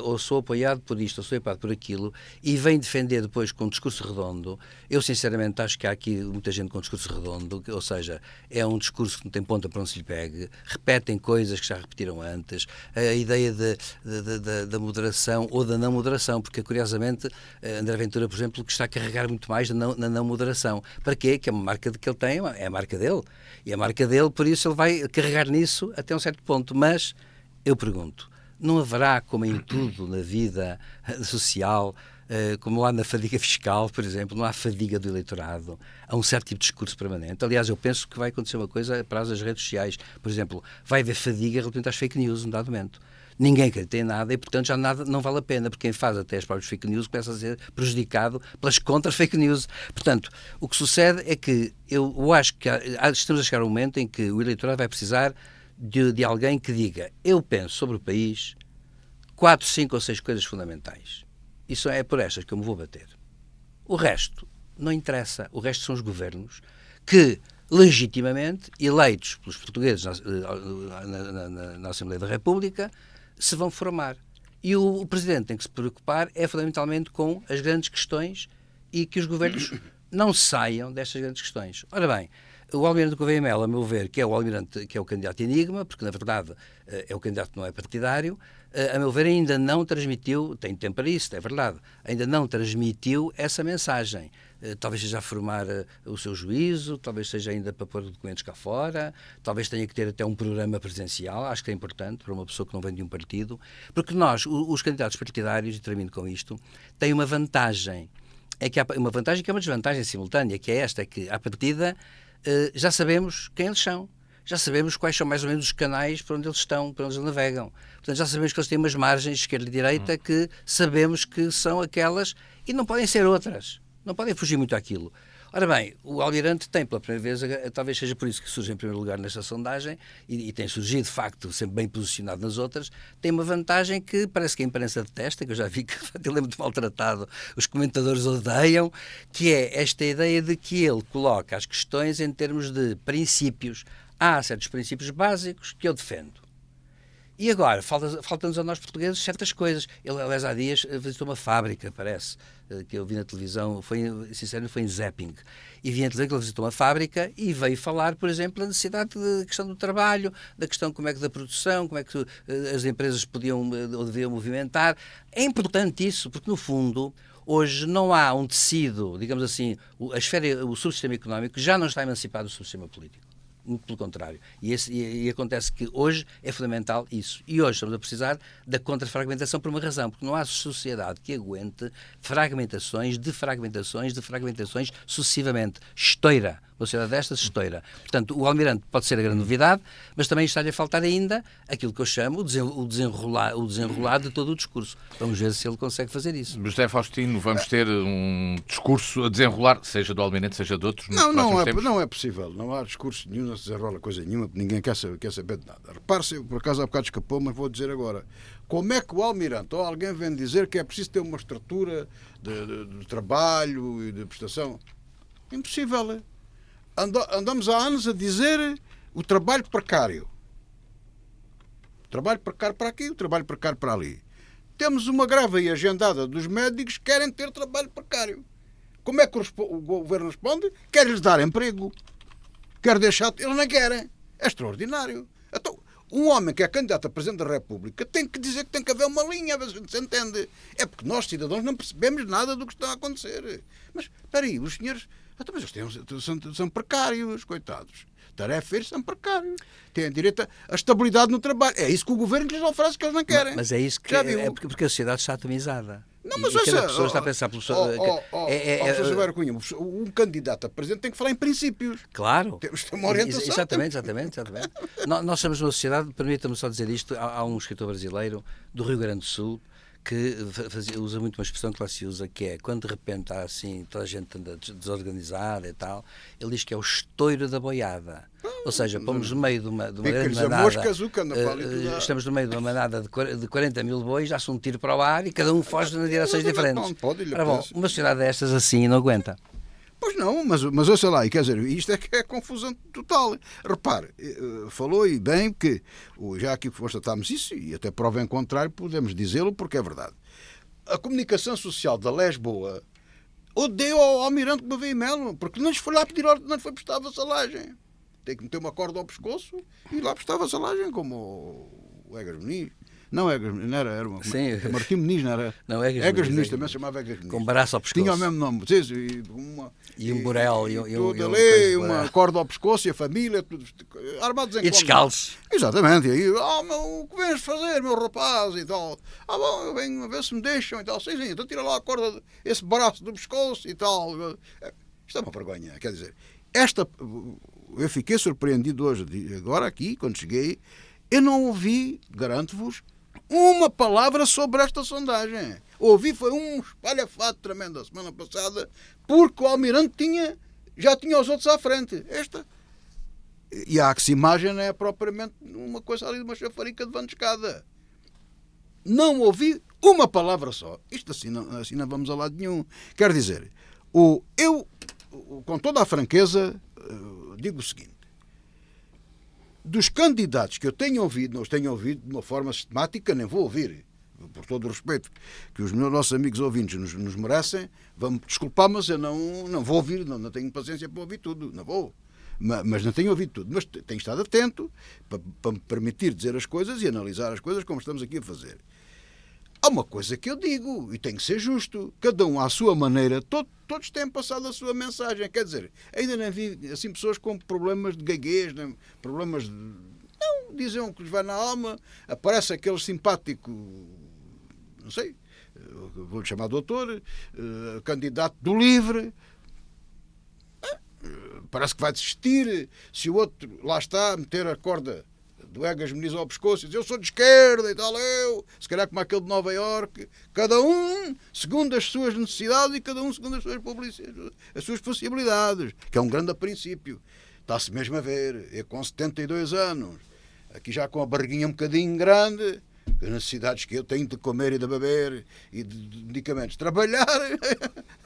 ou sou apoiado por isto, ou sou apoiado por aquilo, e vem defender depois com um discurso redondo. Eu sinceramente acho que há aqui muita gente com discurso redondo, ou seja, é um discurso que não tem ponta para onde se lhe pegue, repetem coisas que já repetiram antes, a ideia da moderação ou da não moderação, porque curiosamente André Ventura, por exemplo, que está a carregar muito mais na não moderação. Para quê? Que é uma marca que ele tem, é a marca dele. E a marca dele, por isso ele vai carregar nisso até um certo ponto. Mas, eu pergunto, não haverá, como em tudo na vida social, como lá na fadiga fiscal, por exemplo, não há fadiga do eleitorado, há um certo tipo de discurso permanente. Aliás, eu penso que vai acontecer uma coisa para as redes sociais. Por exemplo, vai haver fadiga relativamente às fake news, num dado momento. Ninguém acredita em nada e, portanto, já nada não vale a pena, porque quem faz até as próprias fake news começa a ser prejudicado pelas contra-fake news. Portanto, o que sucede é que eu acho que estamos a chegar a um momento em que o eleitorado vai precisar de alguém que diga: eu penso sobre o país 4, 5 ou 6 coisas fundamentais. Isso é por estas que eu me vou bater. O resto não interessa. O resto são os governos que, legitimamente, eleitos pelos portugueses na Assembleia da República, se vão formar. E o Presidente tem que se preocupar fundamentalmente com as grandes questões e que os governos não saiam destas grandes questões. Ora bem, o Almirante Gouveia Melo, a meu ver, que é o candidato enigma, porque na verdade é o candidato que não é partidário, a meu ver ainda não transmitiu, tem tempo para isso, é verdade, ainda não transmitiu essa mensagem. Talvez seja a formar o seu juízo, talvez seja ainda para pôr documentos cá fora, talvez tenha que ter até um programa presidencial, acho que é importante para uma pessoa que não vem de um partido, porque nós, os candidatos partidários, e termino com isto, têm uma vantagem, há uma vantagem que é uma desvantagem simultânea, que é esta, é que à partida já sabemos quem eles são. Já sabemos quais são mais ou menos os canais para onde eles estão, para onde eles navegam. Portanto, já sabemos que eles têm umas margens, esquerda e direita, que sabemos que são aquelas e não podem ser outras. Não podem fugir muito àquilo. Ora bem, o Almirante tem pela primeira vez, talvez seja por isso que surge em primeiro lugar nesta sondagem, e tem surgido, de facto, sempre bem posicionado nas outras, tem uma vantagem que parece que a imprensa detesta, que eu já vi que ele é muito maltratado, os comentadores odeiam, que é esta ideia de que ele coloca as questões em termos de princípios. Há certos princípios básicos que eu defendo. E agora, falta-nos a nós portugueses certas coisas. Ele, aliás, há dias visitou uma fábrica, parece, que eu vi na televisão, sinceramente foi em Zapping, e vi na televisão que ele visitou uma fábrica e veio falar, por exemplo, da necessidade da questão do trabalho, da questão como é que da produção, como é que as empresas podiam ou deviam movimentar. É importante isso, porque, no fundo, hoje não há um tecido, digamos assim, o subsistema económico já não está emancipado do subsistema político. muito pelo contrário. E acontece que hoje é fundamental isso. E hoje estamos a precisar da contrafragmentação por uma razão, porque não há sociedade que aguente fragmentações, sucessivamente. Estoura. Uma sociedade destas estoura. Portanto, o Almirante pode ser a grande novidade, mas também está-lhe a faltar ainda aquilo que eu chamo o desenrolar de todo o discurso. Vamos ver se ele consegue fazer isso. José Faustino, vamos ter um discurso a desenrolar, seja do Almirante, seja de outros, nos próximos tempos? Não é possível. Não há discurso nenhum, não se desenrola coisa nenhuma, ninguém quer saber de nada. Repare-se, por acaso há bocado escapou, mas vou dizer agora. Como é que o Almirante ou alguém vem dizer que é preciso ter uma estrutura de trabalho e de prestação? Impossível. Andamos há anos a dizer o trabalho precário. O trabalho precário para aqui, o trabalho precário para ali. Temos uma greve aí agendada dos médicos que querem ter trabalho precário. Como é que o governo responde? Quer-lhes dar emprego. Quer deixar... Eles não querem. É extraordinário. Então, um homem que é candidato a Presidente da República tem que dizer que tem que haver uma linha, a ver se a gente se entende. É porque nós, cidadãos, não percebemos nada do que está a acontecer. Mas, espera aí, os senhores... Mas eles são precários, coitados. Tarefeiros são precários. Têm direito à estabilidade no trabalho. É isso que o governo lhes oferece que eles não querem. Mas é isso que é porque a sociedade está atomizada. Não, mas cada pessoa está a pensar pelo Professor Silvério Cunha, um candidato a presidente tem que falar em princípios. Claro. Temos que ter uma orientação. Exatamente. Nós somos uma sociedade, permita-me só dizer isto, há um escritor brasileiro do Rio Grande do Sul que usa muito uma expressão que lá se usa, que é quando de repente há assim, toda a gente anda desorganizada e tal, ele diz que é o estouro da boiada. Ou seja, pomos no meio de uma grande manada, estamos no meio de uma manada de 40 mil bois, dá-se um tiro para o ar e cada um foge em direções diferentes. Uma sociedade destas assim não aguenta. Pois não, mas eu sei lá, e quer dizer, isto é que é confusão total. Repare, falou e bem que já aqui constatámos isso, e até prova em contrário podemos dizê-lo porque é verdade. A comunicação social da Lisboa odeia ao Almirante Gouveia e Melo, porque não lhes foi lá pedir ordem, não lhes foi prestar vassalagem. Tem que meter uma corda ao pescoço e lá prestar vassalagem, como o Egas Muniz. Não, Egas Muniz, não era uma, sim. Martim Muniz, não era? Não, Egas Muniz também se chamava Egas Muniz. Com braço ao pescoço. Tinha o mesmo nome. E um burel. E uma corda ao pescoço e a família, tudo, armados em e descalços. Exatamente. E aí, o que vens fazer, meu rapaz, e tal. Bom, eu venho a ver se me deixam e tal. Sim, então tira lá a corda, esse braço do pescoço e tal. Isto é uma vergonha. Quer dizer, eu fiquei surpreendido hoje, agora aqui, quando cheguei, eu não ouvi, garanto-vos, uma palavra sobre esta sondagem. Ouvi foi um espalhafato tremendo a semana passada, porque o Almirante já tinha os outros à frente. E a imagem não é propriamente uma coisa ali de uma chafarica de vão de escada. Não ouvi uma palavra só. Isto assim não vamos a lado nenhum. Quer dizer, eu, com toda a franqueza, digo o seguinte. Dos candidatos que eu tenho ouvido, não os tenho ouvido de uma forma sistemática, nem vou ouvir, por todo o respeito que os nossos amigos ouvintes nos merecem, vão-me desculpar, mas eu não vou ouvir, não tenho paciência para ouvir tudo, não vou. Mas não tenho ouvido tudo, mas tenho estado atento para me permitir dizer as coisas e analisar as coisas como estamos aqui a fazer. Há uma coisa que eu digo, e tem que ser justo, cada um à sua maneira, todos têm passado a sua mensagem. Quer dizer, ainda não vi assim, pessoas com problemas de gaguez, problemas de... Não, dizem o que lhes vai na alma, aparece aquele simpático, não sei, vou-lhe chamar doutor, candidato do LIVRE, parece que vai desistir, se o outro, lá está, meter a corda do Egas Muniz ao pescoço e diz, eu sou de esquerda e tal, se calhar como aquele de Nova Iorque, cada um segundo as suas necessidades e cada um segundo as suas possibilidades, que é um grande princípio. Está-se mesmo a ver, eu com 72 anos, aqui já com a barriguinha um bocadinho grande, as necessidades que eu tenho de comer e de beber e de medicamentos, trabalhar,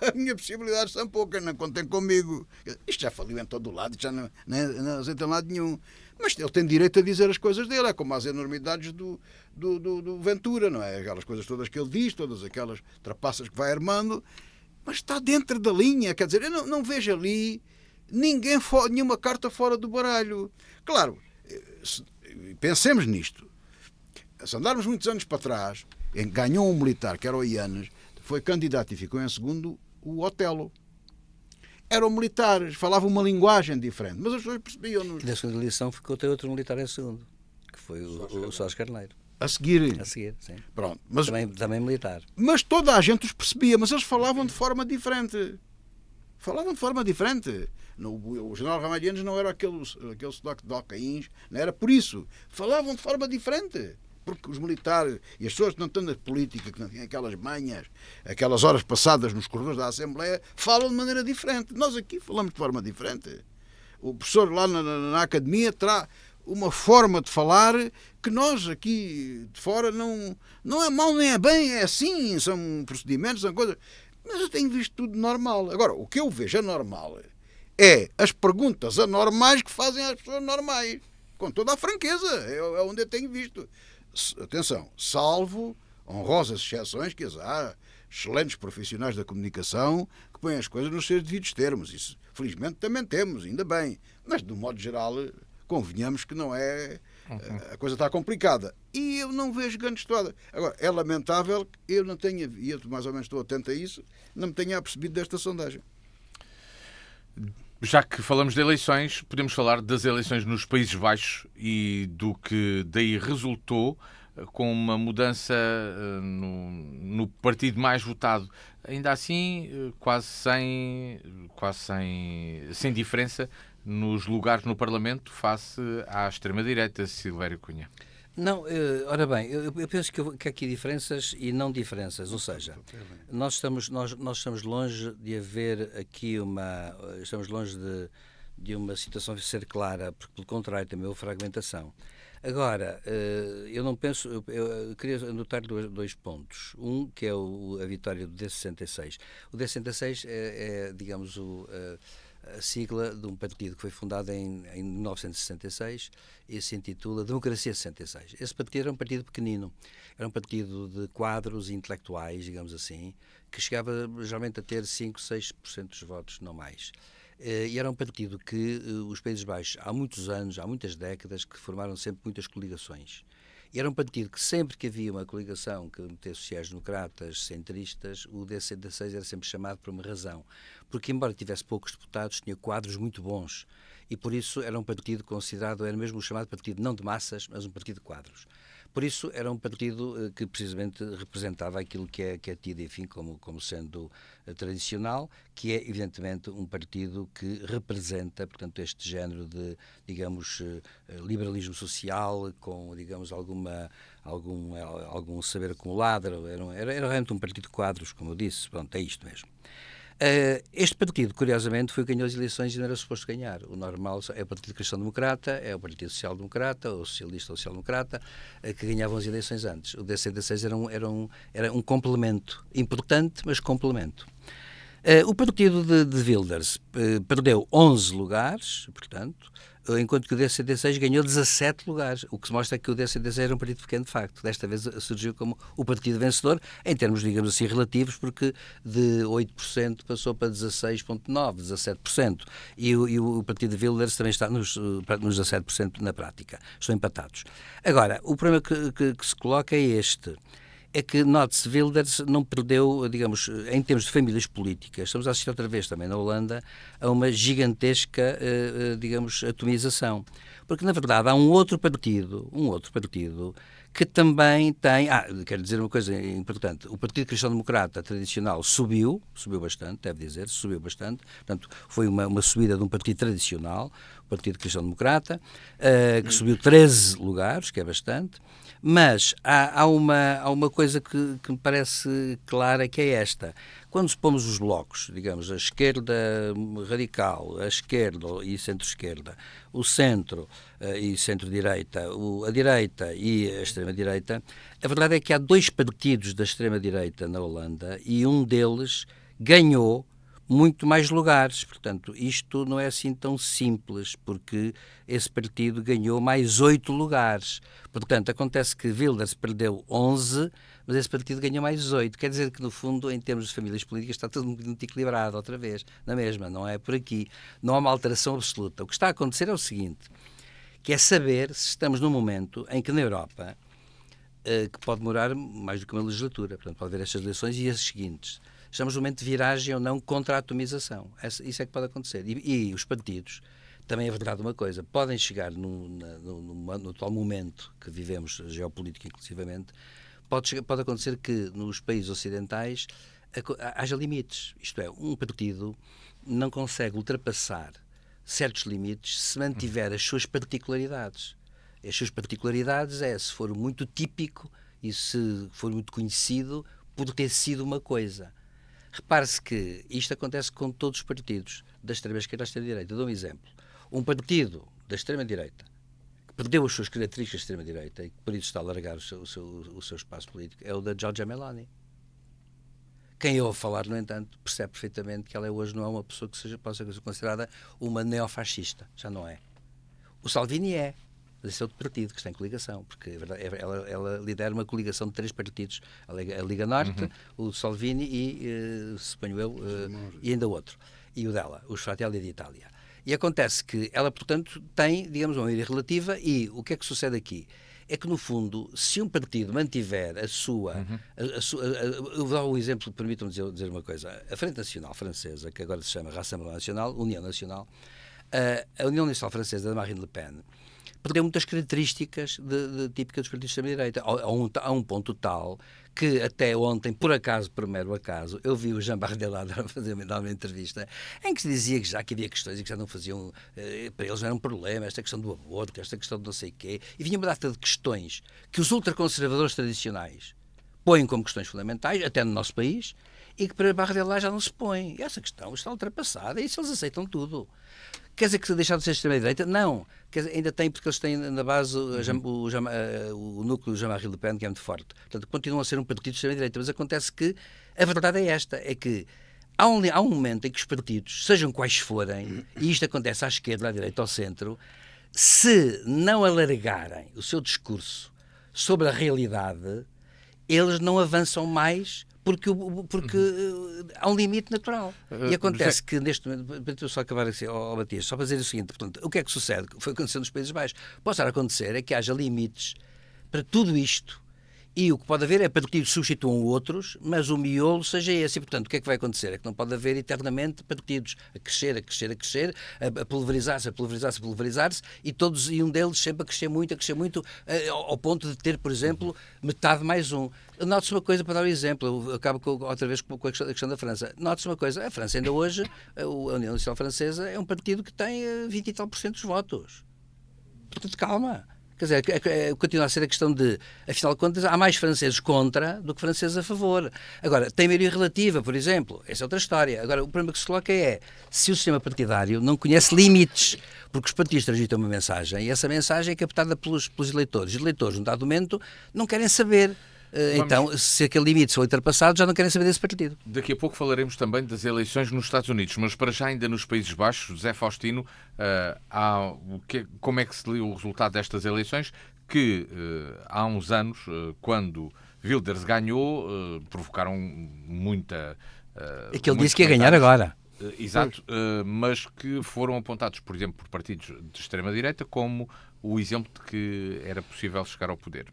as minhas possibilidades são poucas, não contem comigo. Isto já faliu em todo o lado, já não aceita em lado nenhum. Mas ele tem direito a dizer as coisas dele, é como as enormidades do Ventura, não é? Aquelas coisas todas que ele diz, todas aquelas trapaças que vai armando, mas está dentro da linha, quer dizer, eu não vejo ali nenhuma carta fora do baralho. Claro, pensemos nisto. Se andarmos muitos anos para trás, ganhou um militar, que era o Ianes, foi candidato e ficou em segundo o Otelo. eram militares, falavam uma linguagem diferente, mas as pessoas percebiam-nos. E na segunda eleição ficou até outro militar em segundo, que foi o Sós Carneiro. A seguir. A seguir, sim. Pronto. Mas, também militar. mas toda a gente os percebia, mas eles falavam de forma diferente. Falavam de forma diferente. O general Ramalhianos não era aquele sotaque de Alcaíns, não era por isso. Falavam de forma diferente. Porque os militares e as pessoas que não estão na política, que não têm aquelas manhas, aquelas horas passadas nos corredores da Assembleia, falam de maneira diferente. Nós aqui falamos de forma diferente. O professor lá na academia terá uma forma de falar que nós aqui de fora não é mal nem é bem, é assim, são procedimentos, são coisas. Mas eu tenho visto tudo normal. Agora, o que eu vejo anormal é as perguntas anormais que fazem às pessoas normais. Com toda a franqueza, é onde eu tenho visto. Atenção, salvo honrosas exceções, que há excelentes profissionais da comunicação que põem as coisas nos seus devidos termos. Isso, felizmente, também temos, ainda bem. Mas, de um modo geral, convenhamos que não é... A coisa está complicada. E eu não vejo grande história. Agora, é lamentável que eu não tenha, e eu mais ou menos estou atento a isso, não me tenha apercebido desta sondagem. Já que falamos de eleições, podemos falar das eleições nos Países Baixos e do que daí resultou, com uma mudança no partido mais votado. Ainda assim, quase sem diferença nos lugares no Parlamento face à extrema-direita, Silvério Cunha. Não, ora bem, eu penso que há aqui diferenças e não diferenças, ou seja, nós estamos longe de haver aqui estamos longe de uma situação ser clara, porque pelo contrário também houve fragmentação. Agora, eu não penso, eu queria anotar dois pontos. Um, que é a vitória do D66. O D66 digamos, a sigla de um partido que foi fundado em 1966 e se intitula Democracia 66. Esse partido era um partido pequenino, era um partido de quadros intelectuais, digamos assim, que chegava geralmente a ter 5, 6% dos votos, não mais. E era um partido que os Países Baixos, há muitos anos, há muitas décadas, que formaram sempre muitas coligações. E era um partido que sempre que havia uma coligação que metesse sociais-democratas, centristas, o D66 era sempre chamado por uma razão. Porque, embora tivesse poucos deputados, tinha quadros muito bons. E por isso era um partido considerado, era mesmo o chamado partido não de massas, mas um partido de quadros. Por isso era um partido que precisamente representava aquilo que é tido, enfim, como sendo tradicional, que é evidentemente um partido que representa, portanto, este género de, digamos, liberalismo social, com, digamos, algum saber acumulado. Era realmente um partido de quadros, como eu disse. Pronto, é isto mesmo. Este partido, curiosamente, foi o que ganhou as eleições e não era suposto ganhar. O normal é o Partido Cristão Democrata, é o Partido Social Democrata, ou Socialista ou Social Democrata, que ganhavam as eleições antes. O D66 era um complemento, importante, mas complemento. O partido de Wilders perdeu 11 lugares, portanto, enquanto que o D66 ganhou 17 lugares, o que se mostra que o D66 era um partido pequeno de facto. Desta vez surgiu como o partido vencedor, em termos, digamos assim, relativos, porque de 8% passou para 16,9%, 17%. E o partido de Wilders também está nos 17% na prática. Estão empatados. Agora, o problema que se coloca é este. É que, note-se, Wilders não perdeu, digamos, em termos de famílias políticas, estamos a assistir outra vez também na Holanda, a uma gigantesca, digamos, atomização. Porque, na verdade, há um outro partido que também tem... quero dizer uma coisa importante, o Partido Cristão Democrata tradicional subiu bastante, deve dizer, subiu bastante, portanto, foi uma subida de um partido tradicional, o Partido Cristão Democrata, que subiu 13 lugares, que é bastante. Mas há uma coisa que me parece clara, que é esta. Quando se pomos os blocos, digamos, a esquerda radical, a esquerda e centro-esquerda, o centro e centro-direita, a direita e a extrema-direita, a verdade é que há dois partidos da extrema-direita na Holanda e um deles ganhou muito mais lugares. Portanto, isto não é assim tão simples, porque esse partido ganhou mais 8 lugares. Portanto, acontece que Wilders perdeu 11, mas esse partido ganhou mais 8. Quer dizer que, no fundo, em termos de famílias políticas, está tudo muito equilibrado outra vez, na mesma, não é por aqui. Não há uma alteração absoluta. O que está a acontecer é o seguinte, que é saber se estamos num momento em que na Europa, que pode demorar mais do que uma legislatura, portanto, pode haver estas eleições e as seguintes, Estamos num momento de viragem ou não contra a atomização. Isso é que pode acontecer. E os partidos, também é verdade uma coisa, podem chegar no atual momento que vivemos, geopolítico inclusivamente, pode acontecer que nos países ocidentais haja limites. Isto é, um partido não consegue ultrapassar certos limites se mantiver as suas particularidades. As suas particularidades se for muito típico e se for muito conhecido por ter sido uma coisa. Repare-se que isto acontece com todos os partidos, da extrema-esquerda à extrema-direita. Dou um exemplo. Um partido da extrema-direita que perdeu as suas características de extrema-direita e que por isso está a alargar o seu espaço político é o da Giorgia Meloni. Quem ouve falar, no entanto, percebe perfeitamente que ela hoje não é uma pessoa que possa ser considerada uma neofascista. Já não é. O Salvini é. Mas esse é outro partido que está em coligação, porque ela lidera uma coligação de 3 partidos. A Liga Norte, o Salvini e, suponho eu, e ainda outro. E o dela, os Fratelli d'Italia. E acontece que ela, portanto, tem, digamos, uma maioria relativa e o que é que sucede aqui? É que, no fundo, se um partido mantiver a sua... eu vou dar um exemplo, permitam-me dizer uma coisa. A Frente Nacional Francesa, que agora se chama Rassemblement National, União Nacional, a União Nacional Francesa da Marine Le Pen, perdeu muitas características típicas dos partidos de extrema-direita, a um ponto tal que até ontem, por acaso, por mero acaso, eu vi o Jean Bardella dar uma entrevista em que se dizia que já havia questões e que já não faziam, para eles não era um problema, esta questão do aborto, esta questão de não sei o quê, e vinha uma data de questões que os ultraconservadores tradicionais põem como questões fundamentais, até no nosso país, e que para Bardella já não se põe. E essa questão está ultrapassada, e isso eles aceitam tudo. Quer dizer que deixar de ser extrema-direita? Não. Quer dizer, ainda tem, porque eles têm na base o núcleo de Jean-Marie Le Pen, que é muito forte. Portanto, continuam a ser um partido de extrema-direita. Mas acontece que a verdade é esta, é que há um momento em que os partidos, sejam quais forem, e isto acontece à esquerda, à direita, ao centro, se não alargarem o seu discurso sobre a realidade, eles não avançam mais porque há um limite natural. E acontece que neste momento, para eu só acabar assim, Matias, só para dizer o seguinte, portanto, o que é que sucede? Foi acontecendo nos Países Baixos. Pode estar a acontecer é que haja limites para tudo isto. E o que pode haver é partidos que substituam outros, mas o miolo seja esse. E, portanto, o que é que vai acontecer? É que não pode haver eternamente partidos a crescer, a pulverizar-se, e um deles sempre a crescer muito, ao ponto de ter, por exemplo, metade mais um. Note-se uma coisa, para dar um exemplo, eu acabo outra vez com a questão da França. Note-se uma coisa, a França ainda hoje, a União Nacional Francesa, é um partido que tem 20 e tal % dos votos. Portanto, calma. Quer dizer, continua a ser a questão de, afinal de contas, há mais franceses contra do que franceses a favor. Agora, tem maioria relativa, por exemplo, essa é outra história. Agora, o problema que se coloca é se o sistema partidário não conhece limites, porque os partidos transmitem uma mensagem e essa mensagem é captada pelos eleitores. Os eleitores, num dado momento, não querem saber. Então, se aquele limite for ultrapassado, já não querem saber desse partido. Daqui a pouco falaremos também das eleições nos Estados Unidos, mas para já ainda nos Países Baixos, José Faustino, como é que se lê o resultado destas eleições que há uns anos, quando Wilders ganhou, provocaram muita... É que ele disse que ia ganhar agora. Exato, mas que foram apontados, por exemplo, por partidos de extrema-direita como o exemplo de que era possível chegar ao poder.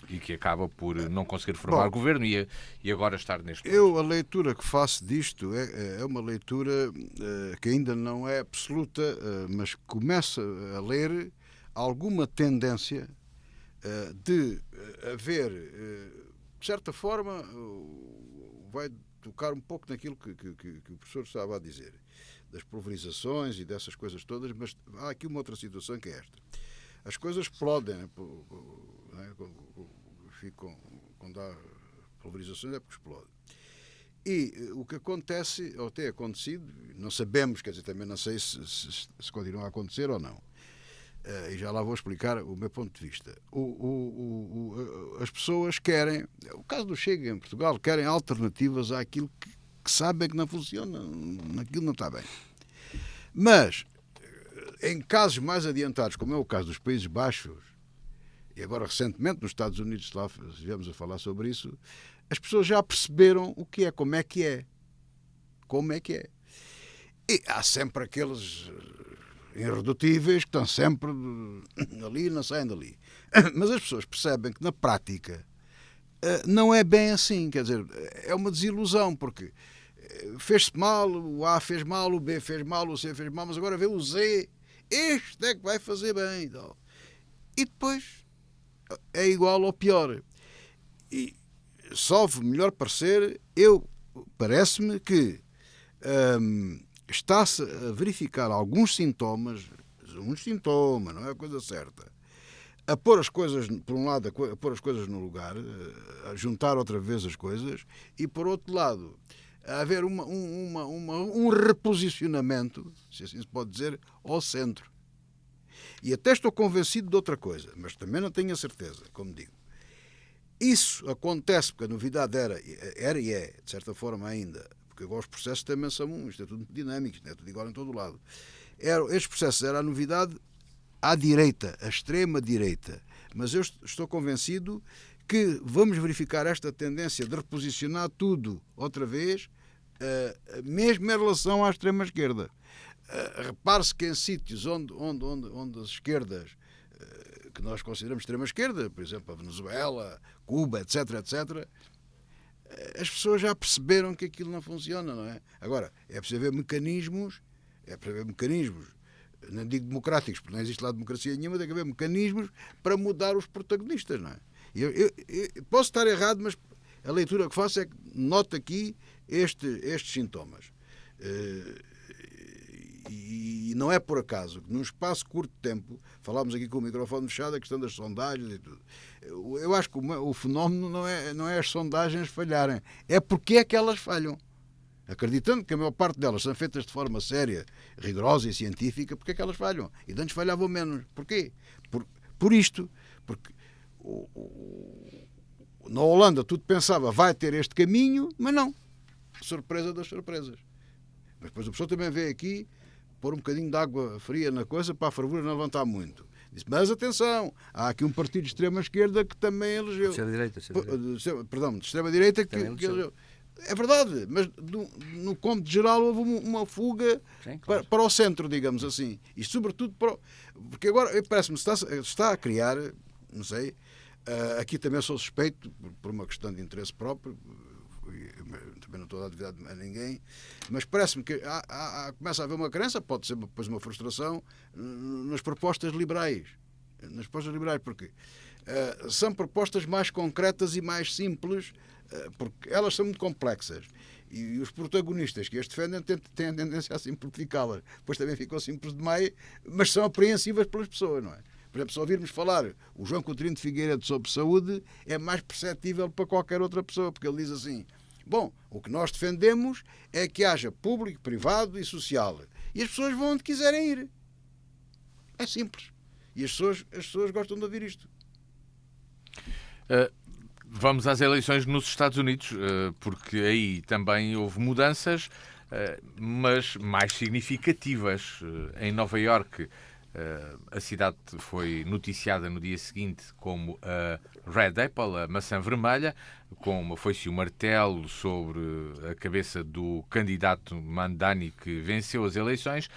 E que acaba por não conseguir formar governo e agora estar neste ponto. A leitura que faço disto é uma leitura que ainda não é absoluta, mas começa a ler alguma tendência de haver, de certa forma, vai tocar um pouco naquilo que o professor estava a dizer, das pulverizações e dessas coisas todas, mas há aqui uma outra situação que é esta. As coisas explodem, quando há pulverizações é porque explode. E o que acontece, ou tem acontecido, não sabemos, quer dizer, também não sei se continua a acontecer ou não, e já lá vou explicar o meu ponto de vista. As pessoas querem, o caso do Chega em Portugal, querem alternativas àquilo que sabem que não funciona, naquilo não está bem. Mas, em casos mais adiantados, como é o caso dos Países Baixos, e agora recentemente nos Estados Unidos, lá estivemos a falar sobre isso, as pessoas já perceberam o que é, como é que é. E há sempre aqueles irredutíveis que estão sempre ali e não saem dali. Mas as pessoas percebem que na prática não é bem assim, quer dizer, é uma desilusão, porque fez-se mal, o A fez mal, o B fez mal, o C fez mal, mas agora vê o Z, este é que vai fazer bem. Então. E depois é igual ou pior. E salvo melhor parecer, parece-me que está-se a verificar alguns sintomas, não é a coisa certa, a pôr as coisas, por um lado, a pôr as coisas no lugar, a juntar outra vez as coisas, e por outro lado, a haver um reposicionamento, se assim se pode dizer, ao centro. E até estou convencido de outra coisa, mas também não tenho a certeza, como digo. Isso acontece porque a novidade era e é, de certa forma ainda, porque agora os processos também são, isto é tudo dinâmico, isto é tudo igual em todo o lado. Estes processos era a novidade à direita, à extrema-direita. Mas eu estou convencido que vamos verificar esta tendência de reposicionar tudo outra vez, mesmo em relação à extrema-esquerda. Repare-se que em sítios onde as esquerdas, que nós consideramos extrema-esquerda, por exemplo, a Venezuela, Cuba, etc., as pessoas já perceberam que aquilo não funciona, não é? Agora, é preciso haver mecanismos, não digo democráticos, porque não existe lá democracia nenhuma, tem que haver mecanismos para mudar os protagonistas, não é? Eu posso estar errado, mas a leitura que faço é que noto aqui estes sintomas. E não é por acaso que num espaço curto de tempo, falámos aqui com o microfone fechado, a questão das sondagens e tudo. Eu acho que o fenómeno não é as sondagens falharem, é porque é que elas falham. Acreditando que a maior parte delas são feitas de forma séria, rigorosa e científica, porque é que elas falham? E de antes falhavam menos. Porquê? Por isto. Porque na Holanda tudo pensava vai ter este caminho, mas não. Surpresa das surpresas. Mas depois a pessoa também veio aqui pôr um bocadinho de água fria na coisa para a fervura não levantar muito. Disse, mas atenção, há aqui um partido de extrema-esquerda que também elegeu. De extrema-direita que elegeu. É verdade, mas no cômputo geral houve uma fuga. Sim, claro. para o centro, digamos assim. E sobretudo porque agora parece-me está a criar, não sei, aqui também sou suspeito por uma questão de interesse próprio, também não estou a dar novidade a ninguém, mas parece-me que começa a haver uma crença, pode ser depois uma frustração, nas propostas liberais. Nas propostas liberais, porque são propostas mais concretas e mais simples, porque elas são muito complexas. E os protagonistas que as defendem têm a tendência a simplificá-las. Depois também ficam simples demais, mas são apreensivas pelas pessoas, não é? Por exemplo, se ouvirmos falar o João Coutinho de Figueiredo sobre saúde, é mais perceptível para qualquer outra pessoa, porque ele diz assim, bom, o que nós defendemos é que haja público, privado e social. E as pessoas vão onde quiserem ir. É simples. E as pessoas gostam de ouvir isto. Vamos às eleições nos Estados Unidos, porque aí também houve mudanças, mas mais significativas. Em Nova Iorque, a cidade foi noticiada no dia seguinte como a Red Apple, a maçã vermelha, com uma foice e um martelo sobre a cabeça do candidato Mamdani que venceu as eleições.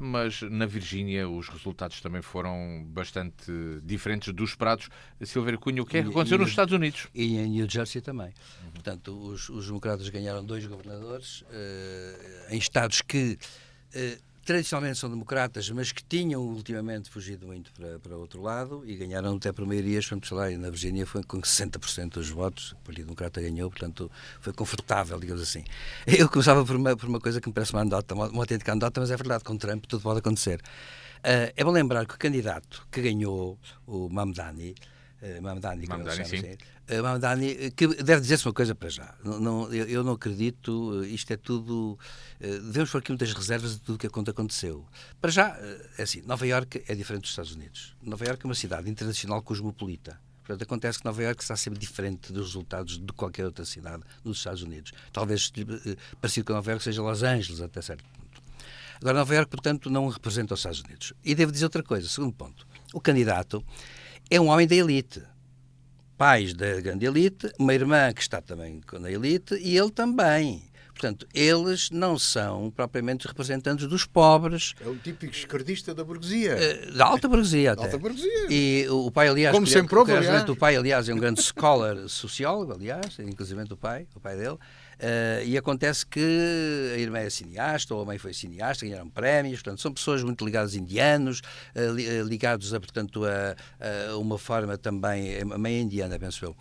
Mas na Virgínia os resultados também foram bastante diferentes dos esperados. Silveira Cunha, o que é que aconteceu nos Estados Unidos? E em New Jersey também. Portanto, os democratas ganharam 2 governadores em estados que tradicionalmente são democratas, mas que tinham ultimamente fugido muito para o outro lado e ganharam até por maiorias, sei lá, e na Virgínia foi com 60% dos votos, o Partido Democrata ganhou, portanto foi confortável, digamos assim. Eu começava por uma coisa que me parece uma autêntica anedota, mas é verdade, com Trump tudo pode acontecer. É bom lembrar que o candidato que ganhou, o Mamdani, que deve dizer-se uma coisa para já. Eu não acredito, isto é tudo. Devemos pôr aqui muitas reservas de tudo o que aconteceu. Para já, é assim, Nova Iorque é diferente dos Estados Unidos. Nova Iorque é uma cidade internacional cosmopolita. Portanto, acontece que Nova Iorque está sempre diferente dos resultados de qualquer outra cidade nos Estados Unidos. Talvez parecido com Nova Iorque seja Los Angeles, até certo ponto. Agora, Nova Iorque, portanto, não representa os Estados Unidos. E devo dizer outra coisa, segundo ponto. O candidato é um homem da elite. Pais da grande elite, uma irmã que está também na elite e ele também. Portanto, eles não são propriamente representantes dos pobres. É o típico esquerdista da burguesia. Da alta burguesia até. Alta burguesia. E o pai, aliás, como sempre houve, aliás. O pai, aliás, é um grande scholar sociólogo, aliás, inclusive o pai dele. E acontece que a irmã é cineasta, ou a mãe foi cineasta, ganharam prémios, portanto, são pessoas muito ligadas a indianos, ligados portanto, a uma forma também, a mãe é indiana, penso eu.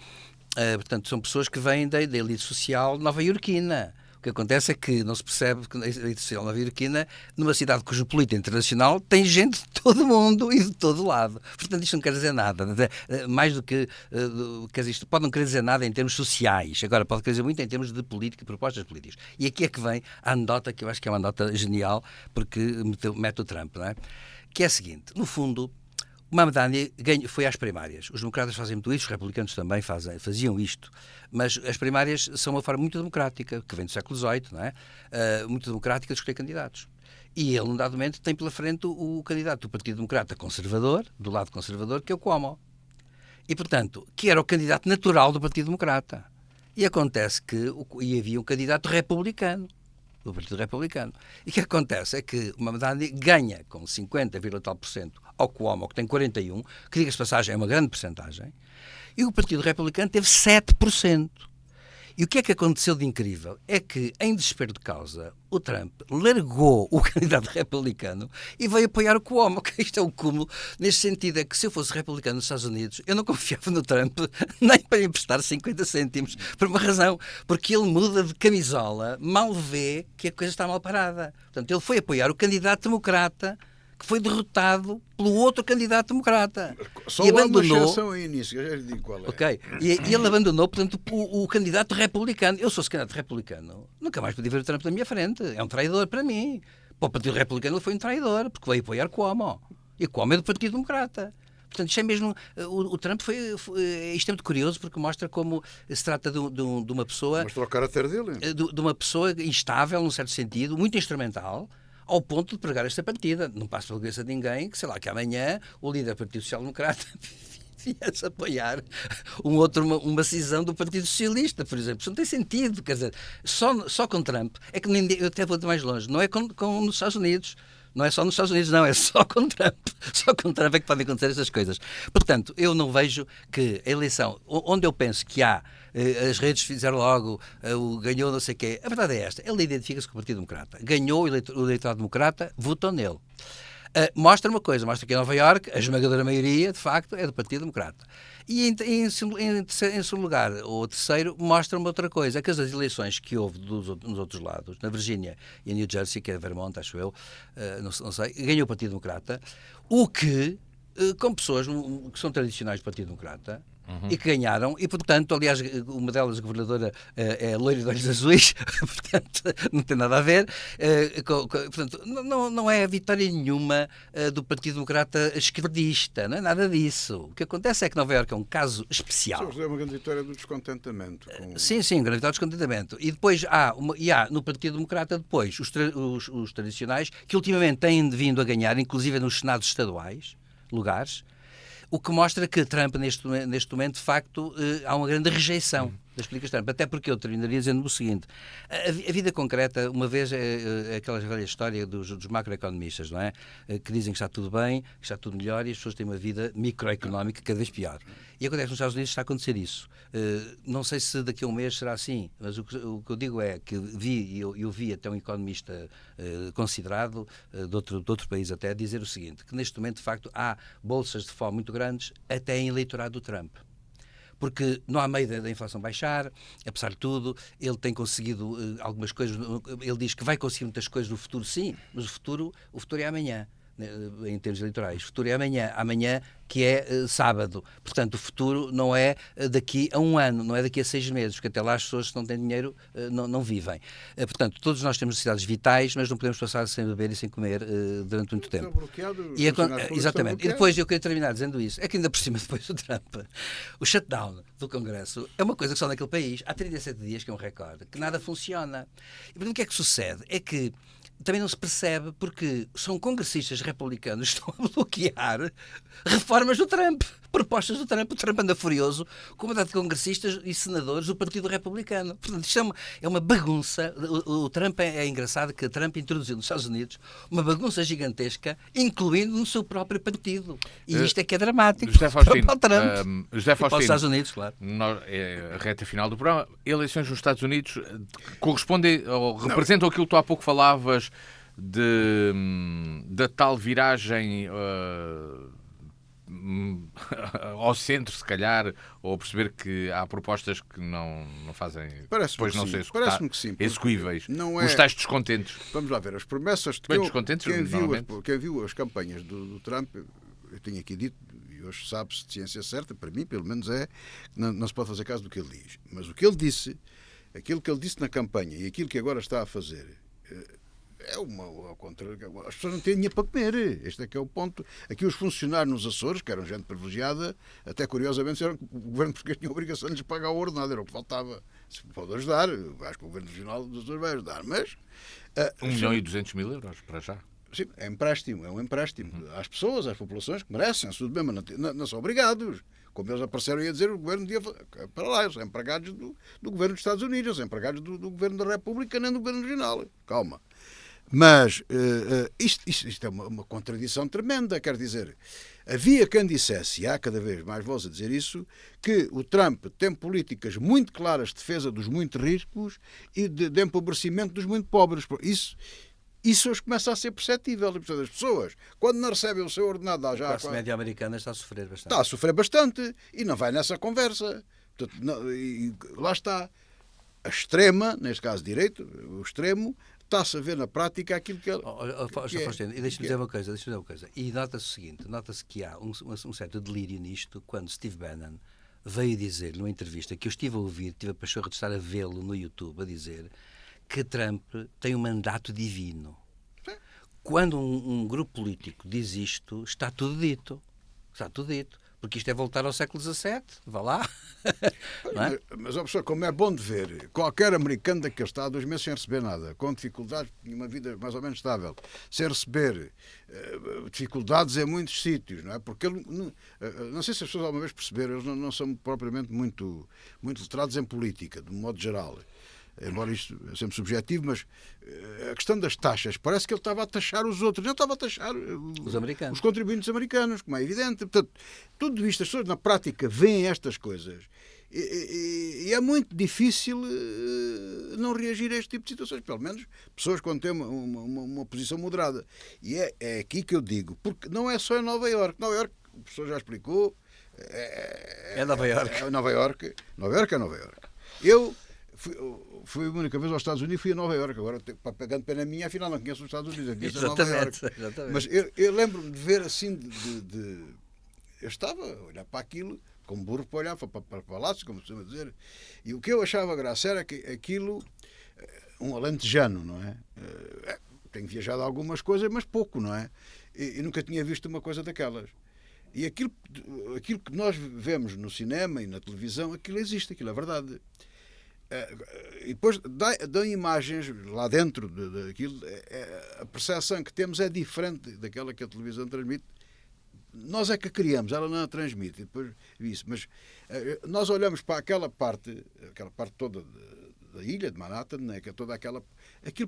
Portanto, são pessoas que vêm da elite social nova-iorquina. O que acontece é que não se percebe que a elite social nova-iorquina, numa cidade cosmopolita internacional, tem gente de todo o mundo e de todo lado. Portanto, isto não quer dizer nada. Mais do que... quer dizer, isto pode não querer dizer nada em termos sociais. Agora, pode querer dizer muito em termos de política, propostas políticas. E aqui é que vem a anedota, que eu acho que é uma anedota genial, porque mete o Trump, não é? Que é a seguinte. No fundo, o Mamdani foi às primárias. Os democratas fazem muito isso, os republicanos também faziam isto. Mas as primárias são uma forma muito democrática, que vem do século XVIII, não é? Muito democrática de escolher candidatos. E ele, num dado momento, tem pela frente o candidato do Partido Democrata conservador, do lado conservador, que é o Cuomo. E, portanto, que era o candidato natural do Partido Democrata. E acontece que havia um candidato republicano, do Partido Republicano. E o que acontece é que o Mamdani ganha com 50,tal% ao Cuomo, que tem 41%, que, diga-se de passagem, é uma grande percentagem, e o Partido Republicano teve 7%. E o que é que aconteceu de incrível? É que, em desespero de causa, o Trump largou o candidato republicano e veio apoiar o Cuomo, que isto é o cúmulo, neste sentido, é que se eu fosse republicano nos Estados Unidos, eu não confiava no Trump nem para emprestar 50 cêntimos, por uma razão, porque ele muda de camisola, mal vê que a coisa está mal parada. Portanto, ele foi apoiar o candidato democrata, que foi derrotado pelo outro candidato democrata. Só e abandonou... uma abandonou... exceção aí nisso, eu já lhe digo qual é. Ok. E ele abandonou, portanto, o candidato republicano. Eu, se fosse candidato republicano, nunca mais podia ver o Trump na minha frente. É um traidor para mim. Para o Partido Republicano ele foi um traidor, porque veio apoiar Cuomo. E Cuomo é do Partido Democrata. Portanto, isto é mesmo... O Trump isto é muito curioso, porque mostra como se trata de uma pessoa... Mostrou o caráter dele. De uma pessoa instável, num certo sentido, muito instrumental, ao ponto de pregar esta partida. Não passa pela cabeça de ninguém que, sei lá, que amanhã o líder do Partido Social Democrata viesse apoiar uma cisão do Partido Socialista, por exemplo. Isso não tem sentido. Quer dizer, só com Trump. É que eu até vou mais longe. Não é com nos Estados Unidos. Não é só nos Estados Unidos, não. É só com Trump. Só com Trump é que podem acontecer essas coisas. Portanto, eu não vejo que a eleição, onde eu penso que há, as redes fizeram logo, ganhou não sei o quê. A verdade é esta. Ele identifica-se com o Partido Democrata. Ganhou o eleitorado democrata, votou nele. Mostra uma coisa, mostra que em Nova Iorque a esmagadora maioria, de facto, é do Partido Democrata. E em segundo lugar, ou terceiro, mostra uma outra coisa, é que as eleições que houve nos outros lados, na Virgínia e em New Jersey, que é Vermont, acho eu, não sei, ganhou o Partido Democrata, o que, com pessoas que são tradicionais do Partido Democrata, e que ganharam, e portanto, aliás, uma delas, a governadora, é loira de olhos azuis, portanto, não tem nada a ver, portanto, não é vitória nenhuma do Partido Democrata esquerdista, não é nada disso. O que acontece é que Nova Iorque é um caso especial. É uma grande vitória do descontentamento. Sim, grande vitória do descontentamento. E depois há no Partido Democrata depois os tradicionais, que ultimamente têm vindo a ganhar, inclusive nos senados estaduais, lugares, o que mostra que Trump, neste momento, de facto, há uma grande rejeição das políticas de Trump. Até porque eu terminaria dizendo o seguinte: a vida concreta, uma vez, é aquela velha história dos macroeconomistas, não é? Que dizem que está tudo bem, que está tudo melhor e as pessoas têm uma vida microeconómica cada vez pior. E acontece que nos Estados Unidos está a acontecer isso. Não sei se daqui a um mês será assim, mas o que eu digo é que eu vi até um economista considerado, de outro país até, dizer o seguinte, que neste momento, de facto, há bolsas de fome muito grandes até em eleitorado do Trump. Porque não há meio da inflação baixar, apesar de tudo, ele tem conseguido algumas coisas, ele diz que vai conseguir muitas coisas no futuro, sim, mas o futuro é amanhã, em termos eleitorais. O futuro é amanhã que é sábado. Portanto, o futuro não é daqui a um ano, não é daqui a 6 meses, porque até lá as pessoas, se não têm dinheiro, não vivem. Portanto, todos nós temos necessidades vitais, mas não podemos passar sem beber e sem comer durante muito tempo. Exatamente. E depois, eu queria terminar dizendo isso, é que ainda por cima, depois do Trump, o shutdown do Congresso é uma coisa que só naquele país, há 37 dias, que é um recorde, que nada funciona. E portanto, o que é que sucede? É que também não se percebe porque são congressistas republicanos que estão a bloquear reformas do Trump. propostas do Trump. O Trump anda furioso com uma data de congressistas e senadores do Partido Republicano. Portanto, isto é uma bagunça. O Trump é engraçado que Trump introduziu nos Estados Unidos uma bagunça gigantesca, incluindo no seu próprio partido. E isto é que é dramático José Faustino, para o Trump José e para Faustino, os Estados Unidos, claro. A reta final do programa. Eleições nos Estados Unidos correspondem ou representam aquilo que tu há pouco falavas da tal viragem ao centro, se calhar, ou perceber que há propostas que não fazem, depois não ser execuíveis. Os tais descontentes. Vamos lá ver, as promessas de quem viu as campanhas do Trump, eu tenho aqui dito, e hoje sabe-se de ciência certa, para mim, pelo menos não se pode fazer caso do que ele diz. Mas o que ele disse, aquilo que ele disse na campanha e aquilo que agora está a fazer, as pessoas não têm dinheiro para comer. Este é que é o ponto. Aqui os funcionários nos Açores, que eram gente privilegiada, até curiosamente disseram que o governo português tinha a obrigação de lhes pagar o ordenado, era o que faltava. Se pode ajudar, acho que o governo regional dos Açores vai ajudar, mas 1.200.000 euros para já. Sim, é um empréstimo às pessoas, às populações que merecem, tudo bem, mas não são obrigados. Como eles apareceram a dizer, o governo devia. Para lá, eles são empregados do governo dos Estados Unidos, eles são empregados do governo da República, nem do governo regional. Calma. Mas isto é uma contradição tremenda, quer dizer, havia quem dissesse, e há cada vez mais voz a dizer isso, que o Trump tem políticas muito claras de defesa dos muito ricos e de empobrecimento dos muito pobres. Isso hoje começa a ser perceptível. Portanto, as pessoas, quando não recebem o seu ordenado, a classe média americana está a sofrer bastante. Está a sofrer bastante e não vai nessa conversa. Portanto, lá está. A extrema, neste caso direito, o extremo, está-se a ver na prática aquilo que ele. E deixa-me dizer uma coisa. E nota-se o seguinte: nota-se que há um certo delírio nisto quando Steve Bannon veio dizer numa entrevista que eu estive a ouvir, tive a pachorra de estar a vê-lo no YouTube, a dizer que Trump tem um mandato divino. Quando um grupo político diz isto, está tudo dito. Está tudo dito. Porque isto é voltar ao século XVII. Vá lá. Não é? Mas, professor, como é bom de ver, qualquer americano daquele está há 2 meses sem receber nada, com dificuldades, tinha uma vida mais ou menos estável, sem receber, dificuldades em muitos sítios, não é? Porque não sei se as pessoas alguma vez perceberam, eles não são propriamente muito letrados em política, de um modo geral. Embora isto é sempre subjetivo, mas a questão das taxas, parece que ele estava a taxar os outros, não estava a taxar os contribuintes americanos, como é evidente. Portanto, tudo isto, as pessoas na prática veem estas coisas e é muito difícil não reagir a este tipo de situações, pelo menos pessoas quando têm uma posição moderada. E é aqui que eu digo, porque não é só em Nova Iorque. Nova Iorque, o professor já explicou, é Nova Iorque. Nova Iorque é Nova Iorque. Eu fui a única vez aos Estados Unidos, fui a Nova Iorque. Agora, pegando pena minha, afinal não conheço os Estados Unidos, conheço Nova Iorque. Mas eu lembro-me de ver assim, eu estava a olhar para aquilo, como burro para olhar para o palácio, como se chama dizer, e o que eu achava graça era que aquilo, um alentejano, não é? Tenho viajado a algumas coisas, mas pouco, não é? E nunca tinha visto uma coisa daquelas. E aquilo que nós vemos no cinema e na televisão, aquilo existe, aquilo é verdade. E depois dão imagens lá dentro daquilo, a percepção que temos é diferente daquela que a televisão transmite. Nós é que a criamos, ela não a transmite. Depois isso, mas nós olhamos para aquela parte toda da ilha de Manhattan, né, que é toda aquilo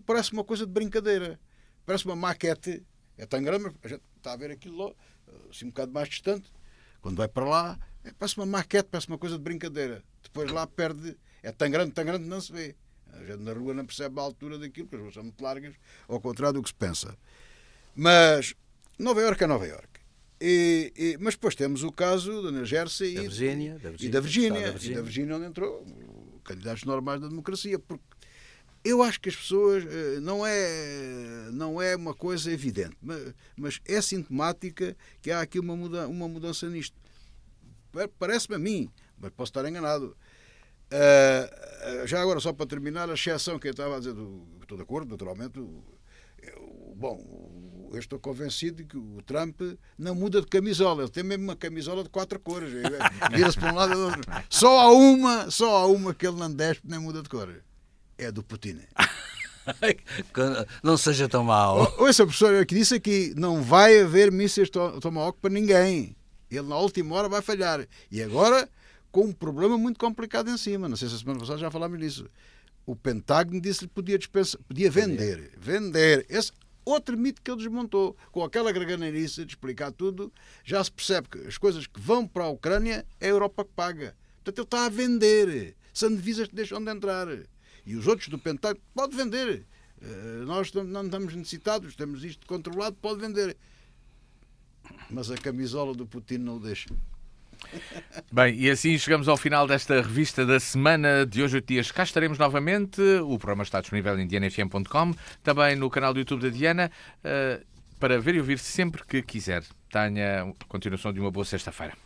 parece uma coisa de brincadeira, parece uma maquete, é tão grande, mas a gente está a ver aquilo lá, assim um bocado mais distante, quando vai para lá, parece uma maquete, parece uma coisa de brincadeira. Depois lá perde. É tão grande, não se vê. A gente na rua não percebe a altura daquilo, porque as ruas são muito largas, ao contrário do que se pensa. Mas Nova Iorque é Nova Iorque. Mas depois temos o caso da New Jersey e da Virgínia, onde entrou candidatos normais da democracia. Porque eu acho que as pessoas não é uma coisa evidente, mas é sintomática que há aqui uma mudança nisto. Parece-me a mim, mas posso estar enganado. Já agora, só para terminar, a exceção que eu estava a dizer, estou de acordo, naturalmente. Eu estou convencido de que o Trump não muda de camisola, ele tem mesmo uma camisola de 4 cores, vira-se para um lado e do outro. Só há uma que ele não despe nem muda de cor, é do Putin. Não seja tão mau. Essa professora que disse aqui, não vai haver mísseis Tomahawk para ninguém. Ele na última hora vai falhar. E agora com um problema muito complicado em cima. Não sei se a semana passada já falámos nisso. O Pentágono disse-lhe que podia vender. Vender. Esse outro mito que ele desmontou. Com aquela graganeirice de explicar tudo, já se percebe que as coisas que vão para a Ucrânia é a Europa que paga. Portanto, ele está a vender. São divisas que deixam de entrar. E os outros do Pentágono, pode vender. Nós não estamos necessitados, temos isto controlado, pode vender. Mas a camisola do Putin não o deixa. Bem, e assim chegamos ao final desta revista da semana de hoje, 8 dias. Cá estaremos novamente. O programa está disponível em dianafm.com, também no canal do YouTube da Diana, para ver e ouvir sempre que quiser. Tenha a continuação de uma boa sexta-feira.